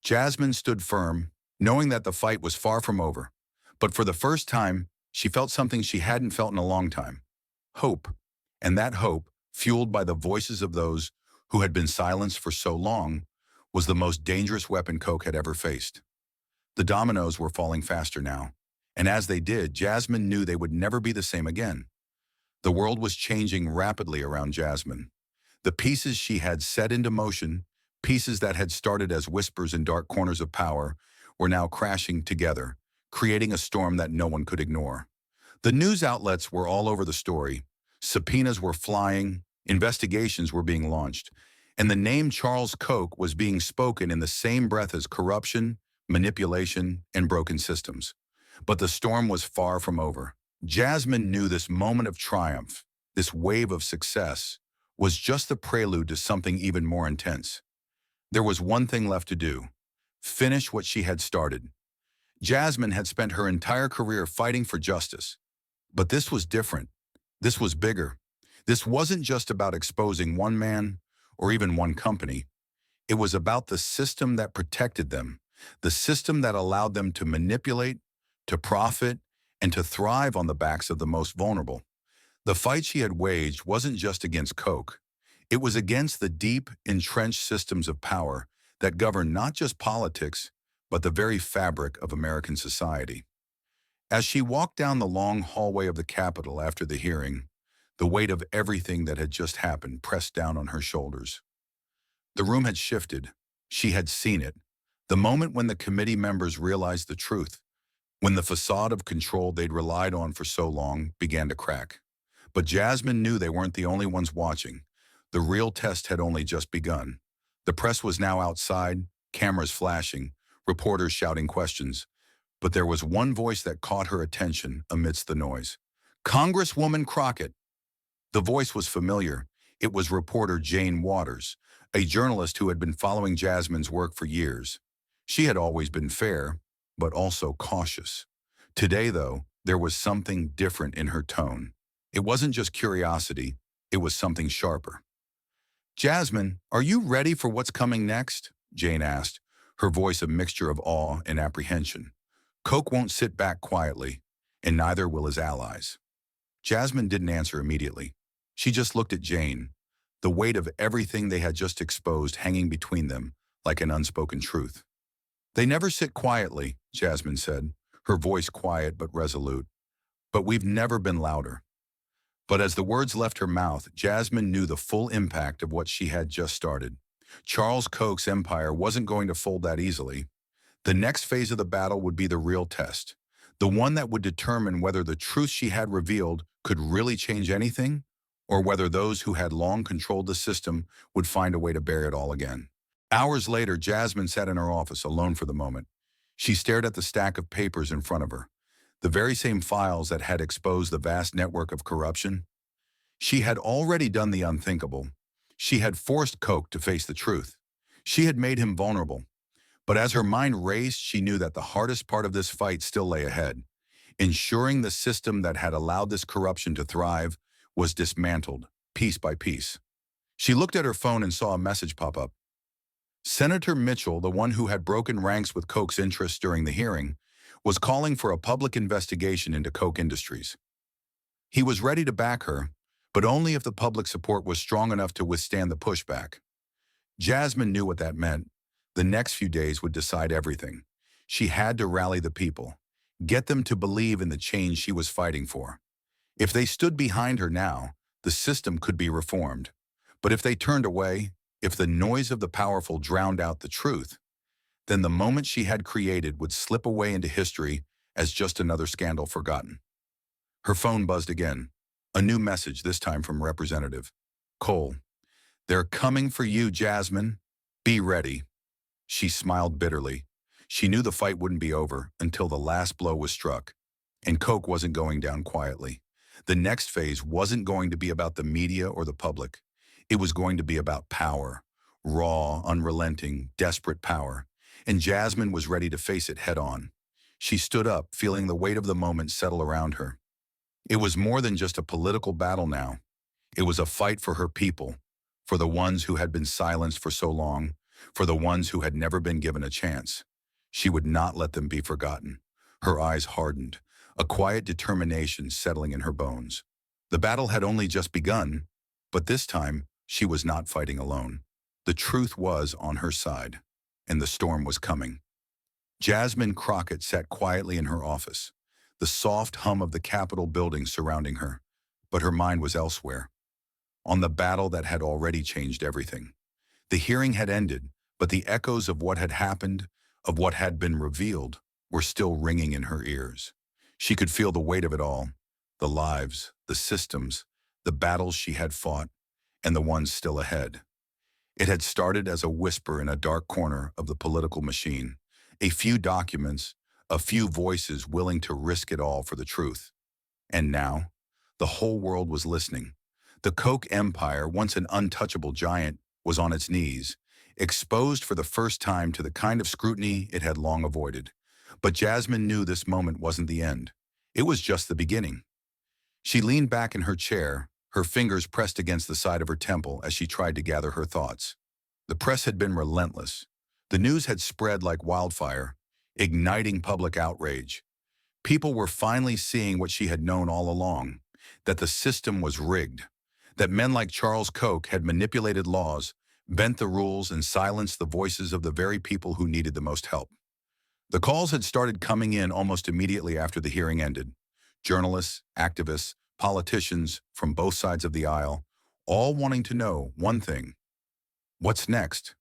Jasmine stood firm, knowing that the fight was far from over. But for the first time, she felt something she hadn't felt in a long time. Hope. And that hope, fueled by the voices of those who had been silenced for so long, was the most dangerous weapon Koch had ever faced. The dominoes were falling faster now, and as they did, Jasmine knew they would never be the same again. The world was changing rapidly around Jasmine. The pieces she had set into motion, pieces that had started as whispers in dark corners of power, were now crashing together, creating a storm that no one could ignore. The news outlets were all over the story. Subpoenas were flying, investigations were being launched, and the name Charles Koch was being spoken in the same breath as corruption, manipulation, and broken systems. But the storm was far from over. Jasmine knew this moment of triumph, this wave of success, was just the prelude to something even more intense. There was one thing left to do: finish what she had started. Jasmine had spent her entire career fighting for justice. But this was different. This was bigger. This wasn't just about exposing one man or even one company. It was about the system that protected them, the system that allowed them to manipulate, to profit, and to thrive on the backs of the most vulnerable. The fight she had waged wasn't just against Koch. It was against the deep, entrenched systems of power that govern not just politics, but the very fabric of American society. As she walked down the long hallway of the Capitol after the hearing, the weight of everything that had just happened pressed down on her shoulders. The room had shifted. She had seen it. The moment when the committee members realized the truth, when the facade of control they'd relied on for so long began to crack. But Jasmine knew they weren't the only ones watching. The real test had only just begun. The press was now outside, cameras flashing, reporters shouting questions. But there was one voice that caught her attention amidst the noise. Congresswoman Crockett. The voice was familiar. It was reporter Jane Waters, a journalist who had been following Jasmine's work for years. She had always been fair, but also cautious. Today, though, there was something different in her tone. It wasn't just curiosity, it was something sharper. Jasmine, are you ready for what's coming next? Jane asked, her voice a mixture of awe and apprehension. Koch won't sit back quietly, and neither will his allies. Jasmine didn't answer immediately. She just looked at Jane, the weight of everything they had just exposed hanging between them like an unspoken truth. They never sit quietly, Jasmine said, her voice quiet but resolute. But we've never been louder. But as the words left her mouth, Jasmine knew the full impact of what she had just started. Charles Koch's empire wasn't going to fold that easily. The next phase of the battle would be the real test, the one that would determine whether the truth she had revealed could really change anything, or whether those who had long controlled the system would find a way to bury it all again. Hours later, Jasmine sat in her office alone for the moment. She stared at the stack of papers in front of her, the very same files that had exposed the vast network of corruption. She had already done the unthinkable. She had forced Koch to face the truth. She had made him vulnerable. But as her mind raced, she knew that the hardest part of this fight still lay ahead. Ensuring the system that had allowed this corruption to thrive was dismantled, piece by piece. She looked at her phone and saw a message pop up. Senator Mitchell, the one who had broken ranks with Koch's interests during the hearing, was calling for a public investigation into Koch Industries. He was ready to back her, but only if the public support was strong enough to withstand the pushback. Jasmine knew what that meant. The next few days would decide everything. She had to rally the people, get them to believe in the change she was fighting for. If they stood behind her now, the system could be reformed. But if they turned away, if the noise of the powerful drowned out the truth, then the moment she had created would slip away into history as just another scandal forgotten. Her phone buzzed again. A new message, this time from Representative Cole. "They're coming for you, Jasmine. Be ready." She smiled bitterly. She knew the fight wouldn't be over until the last blow was struck. And Koch wasn't going down quietly. The next phase wasn't going to be about the media or the public. It was going to be about power. Raw, unrelenting, desperate power. And Jasmine was ready to face it head on. She stood up, feeling the weight of the moment settle around her. It was more than just a political battle now. It was a fight for her people, for the ones who had been silenced for so long, for the ones who had never been given a chance. She would not let them be forgotten. Her eyes hardened, a quiet determination settling in her bones. The battle had only just begun, but this time she was not fighting alone. The truth was on her side, and the storm was coming. Jasmine Crockett sat quietly in her office, the soft hum of the Capitol building surrounding her, but her mind was elsewhere, on the battle that had already changed everything. The hearing had ended, but the echoes of what had happened, of what had been revealed, were still ringing in her ears. She could feel the weight of it all, the lives, the systems, the battles she had fought, and the ones still ahead. It had started as a whisper in a dark corner of the political machine, a few documents, a few voices willing to risk it all for the truth. And now, the whole world was listening. The Koch empire, once an untouchable giant, was on its knees, exposed for the first time to the kind of scrutiny it had long avoided. But Jasmine knew this moment wasn't the end. It was just the beginning. She leaned back in her chair, her fingers pressed against the side of her temple as she tried to gather her thoughts. The press had been relentless. The news had spread like wildfire, igniting public outrage. People were finally seeing what she had known all along, that the system was rigged, that men like Charles Koch had manipulated laws, bent the rules, and silenced the voices of the very people who needed the most help. The calls had started coming in almost immediately after the hearing ended. Journalists, activists, politicians from both sides of the aisle, all wanting to know one thing. What's next?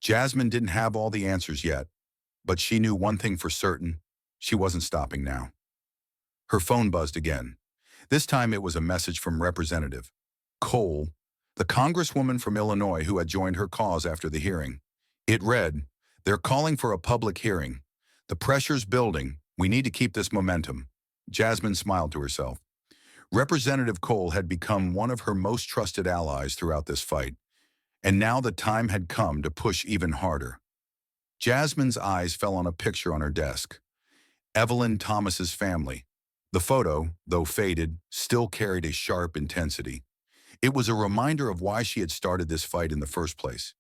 Jasmine didn't have all the answers yet, but she knew one thing for certain: she wasn't stopping now. Her phone buzzed again. This time it was a message from Representative Cole, the congresswoman from Illinois who had joined her cause after the hearing. It read, "They're calling for a public hearing. The pressure's building. We need to keep this momentum." Jasmine smiled to herself. Representative Cole had become one of her most trusted allies throughout this fight, and now the time had come to push even harder. Jasmine's eyes fell on a picture on her desk. Evelyn Thomas's family. The photo, though faded, still carried a sharp intensity. It was a reminder of why she had started this fight in the first place.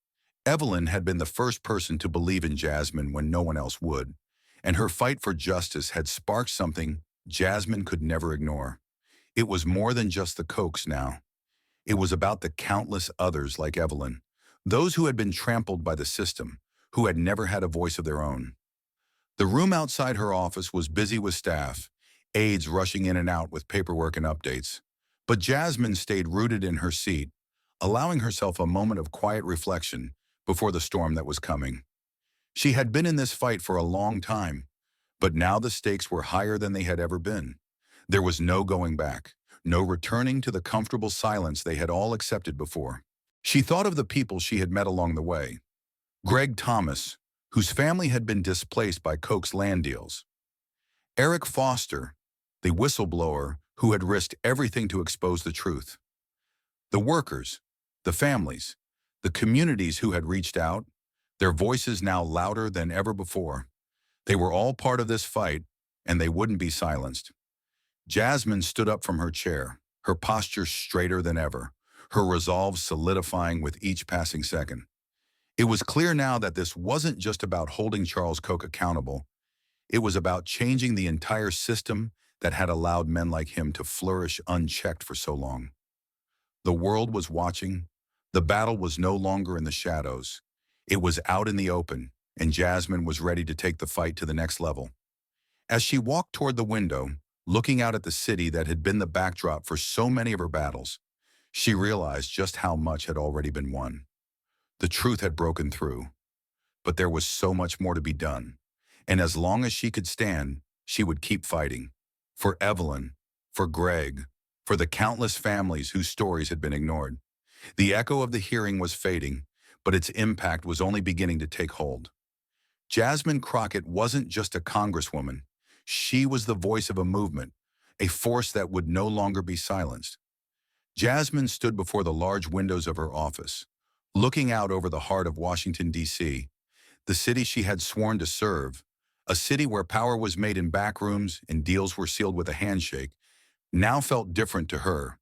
Evelyn had been the first person to believe in Jasmine when no one else would, and her fight for justice had sparked something Jasmine could never ignore. It was more than just the Kochs now. It was about the countless others like Evelyn, those who had been trampled by the system, who had never had a voice of their own. The room outside her office was busy with staff, aides rushing in and out with paperwork and updates. But Jasmine stayed rooted in her seat, allowing herself a moment of quiet reflection before the storm that was coming. She had been in this fight for a long time, but now the stakes were higher than they had ever been. There was no going back, no returning to the comfortable silence they had all accepted before. She thought of the people she had met along the way. Greg Thomas, whose family had been displaced by Koch's land deals. Eric Foster, the whistleblower who had risked everything to expose the truth. The workers, the families, the communities who had reached out, their voices now louder than ever before. They were all part of this fight, and they wouldn't be silenced. Jasmine stood up from her chair, her posture straighter than ever, her resolve solidifying with each passing second. It was clear now that this wasn't just about holding Charles Koch accountable. It was about changing the entire system that had allowed men like him to flourish unchecked for so long. The world was watching. The battle was no longer in the shadows. It was out in the open, and Jasmine was ready to take the fight to the next level. As she walked toward the window, looking out at the city that had been the backdrop for so many of her battles, she realized just how much had already been won. The truth had broken through, but there was so much more to be done. And as long as she could stand, she would keep fighting. For Evelyn, for Greg, for the countless families whose stories had been ignored. The echo of the hearing was fading, but its impact was only beginning to take hold. Jasmine Crockett wasn't just a congresswoman. She was the voice of a movement, a force that would no longer be silenced. Jasmine stood before the large windows of her office, looking out over the heart of Washington, D.C., the city she had sworn to serve, a city where power was made in back rooms and deals were sealed with a handshake, now felt different to her.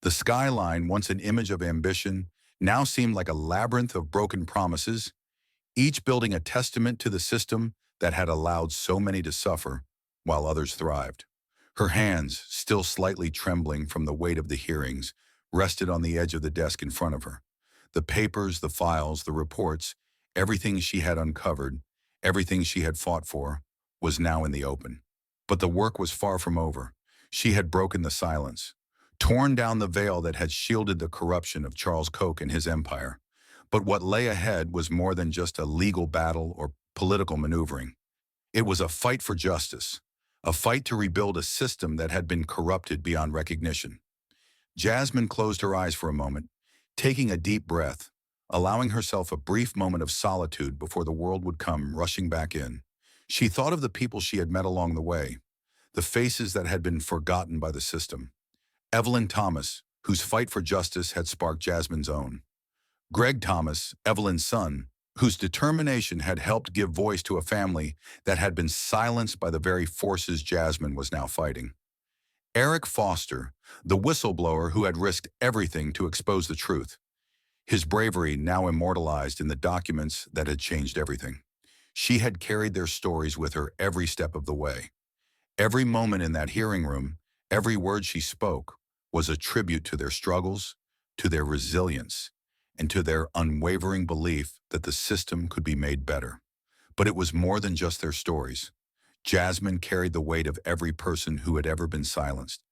The skyline, once an image of ambition, now seemed like a labyrinth of broken promises, each building a testament to the system that had allowed so many to suffer while others thrived. Her hands, still slightly trembling from the weight of the hearings, rested on the edge of the desk in front of her. The papers, the files, the reports, everything she had uncovered, everything she had fought for, was now in the open. But the work was far from over. She had broken the silence, torn down the veil that had shielded the corruption of Charles Koch and his empire. But what lay ahead was more than just a legal battle or political maneuvering. It was a fight for justice, a fight to rebuild a system that had been corrupted beyond recognition. Jasmine closed her eyes for a moment, taking a deep breath, allowing herself a brief moment of solitude before the world would come rushing back in. She thought of the people she had met along the way, the faces that had been forgotten by the system. Evelyn Thomas, whose fight for justice had sparked Jasmine's own. Greg Thomas, Evelyn's son, whose determination had helped give voice to a family that had been silenced by the very forces Jasmine was now fighting. Eric Foster, the whistleblower who had risked everything to expose the truth, his bravery now immortalized in the documents that had changed everything. She had carried their stories with her every step of the way. Every moment in that hearing room, every word she spoke, was a tribute to their struggles, to their resilience, and to their unwavering belief that the system could be made better. But it was more than just their stories. Jasmine carried the weight of every person who had ever been silenced,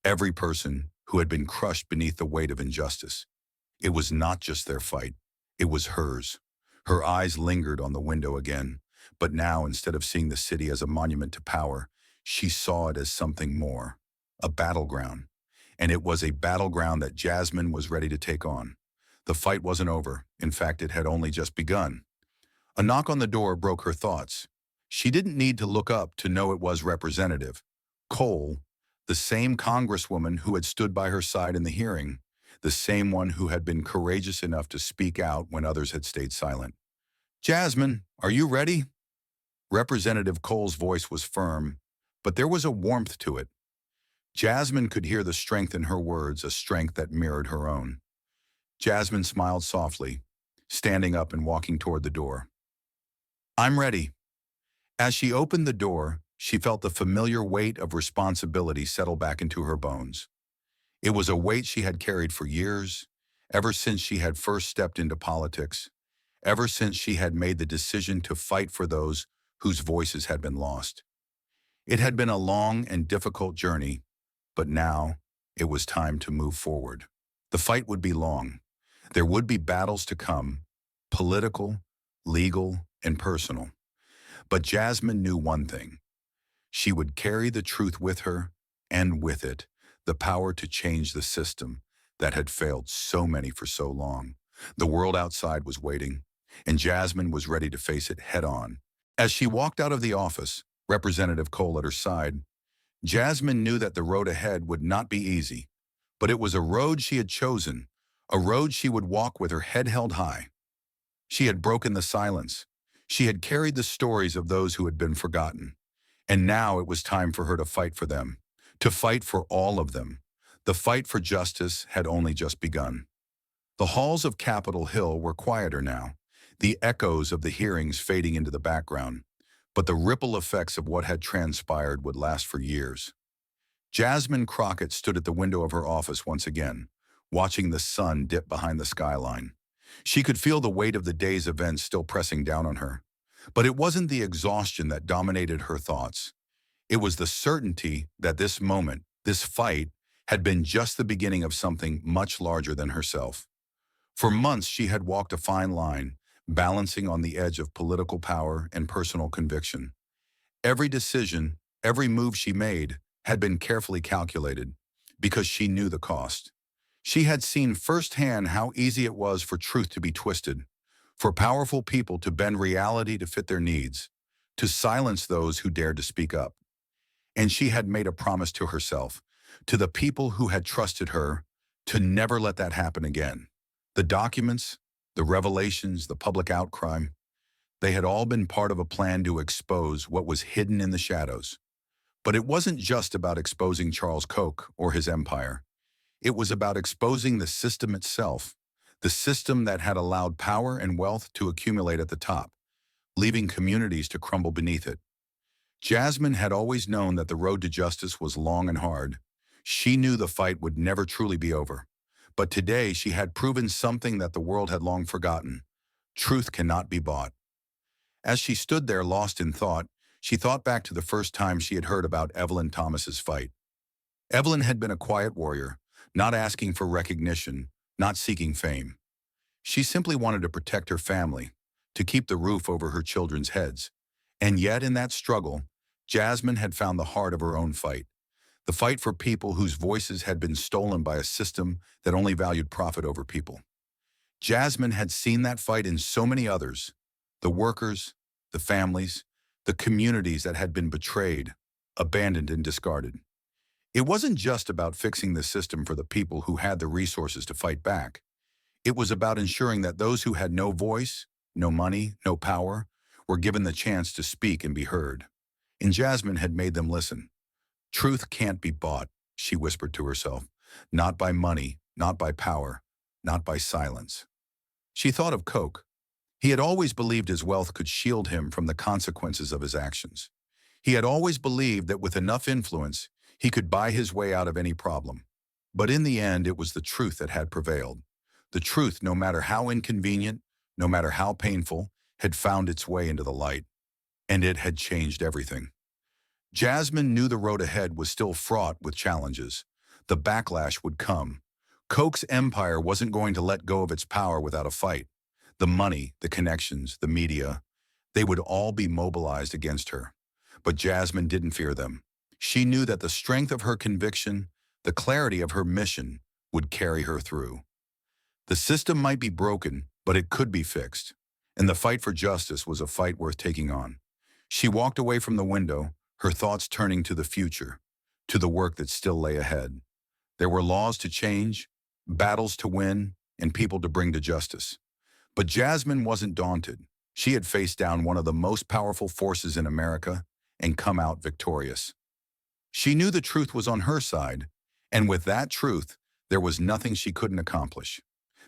every person who had been crushed beneath the weight of injustice. It was not just their fight, it was hers. Her eyes lingered on the window again, but now instead of seeing the city as a monument to power, she saw it as something more, a battleground. And it was a battleground that Jasmine was ready to take on. The fight wasn't over. In fact, it had only just begun. A knock on the door broke her thoughts. She didn't need to look up to know it was Representative Cole, the same congresswoman who had stood by her side in the hearing, the same one who had been courageous enough to speak out when others had stayed silent. "Jasmine, are you ready?" Representative Cole's voice was firm, but there was a warmth to it. Jasmine could hear the strength in her words, a strength that mirrored her own. Jasmine smiled softly, standing up and walking toward the door. "I'm ready." As she opened the door, she felt the familiar weight of responsibility settle back into her bones. It was a weight she had carried for years, ever since she had first stepped into politics, ever since she had made the decision to fight for those whose voices had been lost. It had been a long and difficult journey, but now it was time to move forward. The fight would be long. There would be battles to come, political, legal, and personal. But Jasmine knew one thing. She would carry the truth with her, and with it, the power to change the system that had failed so many for so long. The world outside was waiting, and Jasmine was ready to face it head-on. As she walked out of the office, Representative Cole at her side, Jasmine knew that the road ahead would not be easy, but it was a road she had chosen, a road she would walk with her head held high. She had broken the silence. She had carried the stories of those who had been forgotten. And now it was time for her to fight for them, to fight for all of them. The fight for justice had only just begun. The halls of Capitol Hill were quieter now, the echoes of the hearings fading into the background. But the ripple effects of what had transpired would last for years. Jasmine Crockett stood at the window of her office once again, watching the sun dip behind the skyline. She could feel the weight of the day's events still pressing down on her. But it wasn't the exhaustion that dominated her thoughts. It was the certainty that this moment, this fight, had been just the beginning of something much larger than herself. For months, she had walked a fine line, balancing on the edge of political power and personal conviction. Every decision, every move she made had been carefully calculated because she knew the cost. She had seen firsthand how easy it was for truth to be twisted, for powerful people to bend reality to fit their needs, to silence those who dared to speak up. And she had made a promise to herself, to the people who had trusted her, to never let that happen again. The documents, the revelations, the public outcry, they had all been part of a plan to expose what was hidden in the shadows. But it wasn't just about exposing Charles Koch or his empire. It was about exposing the system itself, the system that had allowed power and wealth to accumulate at the top, leaving communities to crumble beneath it. Jasmine had always known that the road to justice was long and hard. She knew the fight would never truly be over. But today she had proven something that the world had long forgotten. Truth cannot be bought. As she stood there lost in thought, she thought back to the first time she had heard about Evelyn Thomas's fight. Evelyn had been a quiet warrior, not asking for recognition, not seeking fame. She simply wanted to protect her family, to keep the roof over her children's heads. And yet in that struggle, Jasmine had found the heart of her own fight. The fight for people whose voices had been stolen by a system that only valued profit over people. Jasmine had seen that fight in so many others, the workers, the families, the communities that had been betrayed, abandoned and discarded. It wasn't just about fixing the system for the people who had the resources to fight back. It was about ensuring that those who had no voice, no money, no power, were given the chance to speak and be heard. And Jasmine had made them listen. Truth can't be bought, she whispered to herself. Not by money, not by power, not by silence. She thought of Koch. He had always believed his wealth could shield him from the consequences of his actions. He had always believed that with enough influence, he could buy his way out of any problem. But in the end, it was the truth that had prevailed. The truth, no matter how inconvenient, no matter how painful, had found its way into the light. And it had changed everything. Jasmine knew the road ahead was still fraught with challenges. The backlash would come. Koch's empire wasn't going to let go of its power without a fight. The money, the connections, the media, they would all be mobilized against her. But Jasmine didn't fear them. She knew that the strength of her conviction, the clarity of her mission, would carry her through. The system might be broken, but it could be fixed. And the fight for justice was a fight worth taking on. She walked away from the window, her thoughts turning to the future, to the work that still lay ahead. There were laws to change, battles to win, and people to bring to justice. But Jasmine wasn't daunted. She had faced down one of the most powerful forces in America and come out victorious. She knew the truth was on her side, and with that truth, there was nothing she couldn't accomplish.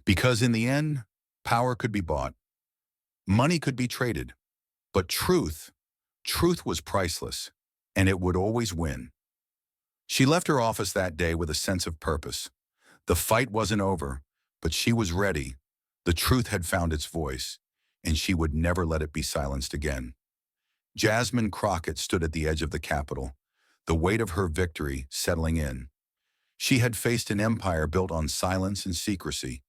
Because in the end, power could be bought, money could be traded, but truth was priceless, and it would always win. She left her office that day with a sense of purpose. The fight wasn't over, but she was ready. The truth had found its voice, and she would never let it be silenced again. Jasmine Crockett stood at the edge of the Capitol, the weight of her victory settling in. She had faced an empire built on silence and secrecy,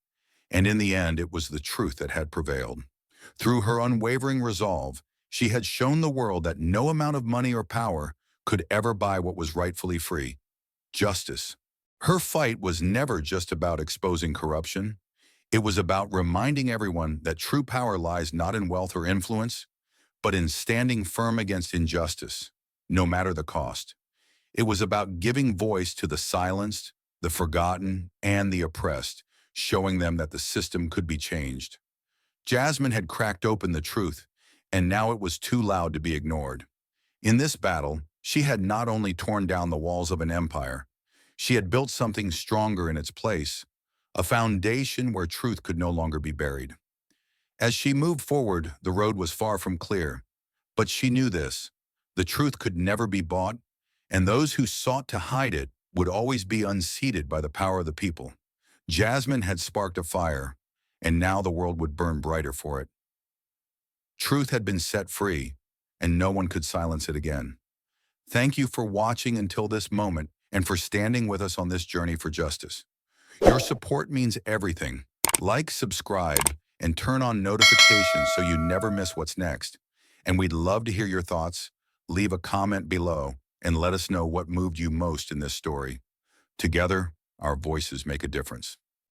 and in the end it was the truth that had prevailed. Through her unwavering resolve, she had shown the world that no amount of money or power could ever buy what was rightfully free: justice. Her fight was never just about exposing corruption. It was about reminding everyone that true power lies not in wealth or influence, but in standing firm against injustice, no matter the cost. It was about giving voice to the silenced, the forgotten, and the oppressed, showing them that the system could be changed. Jasmine had cracked open the truth, and now it was too loud to be ignored. In this battle, she had not only torn down the walls of an empire, she had built something stronger in its place, a foundation where truth could no longer be buried. As she moved forward, the road was far from clear, but she knew this: the truth could never be bought, and those who sought to hide it would always be unseated by the power of the people. Jasmine had sparked a fire, and now the world would burn brighter for it. Truth had been set free, and no one could silence it again. Thank you for watching until this moment and for standing with us on this journey for justice. Your support means everything. Like, subscribe, and turn on notifications so you never miss what's next. And we'd love to hear your thoughts. Leave a comment below and let us know what moved you most in this story. Together, our voices make a difference.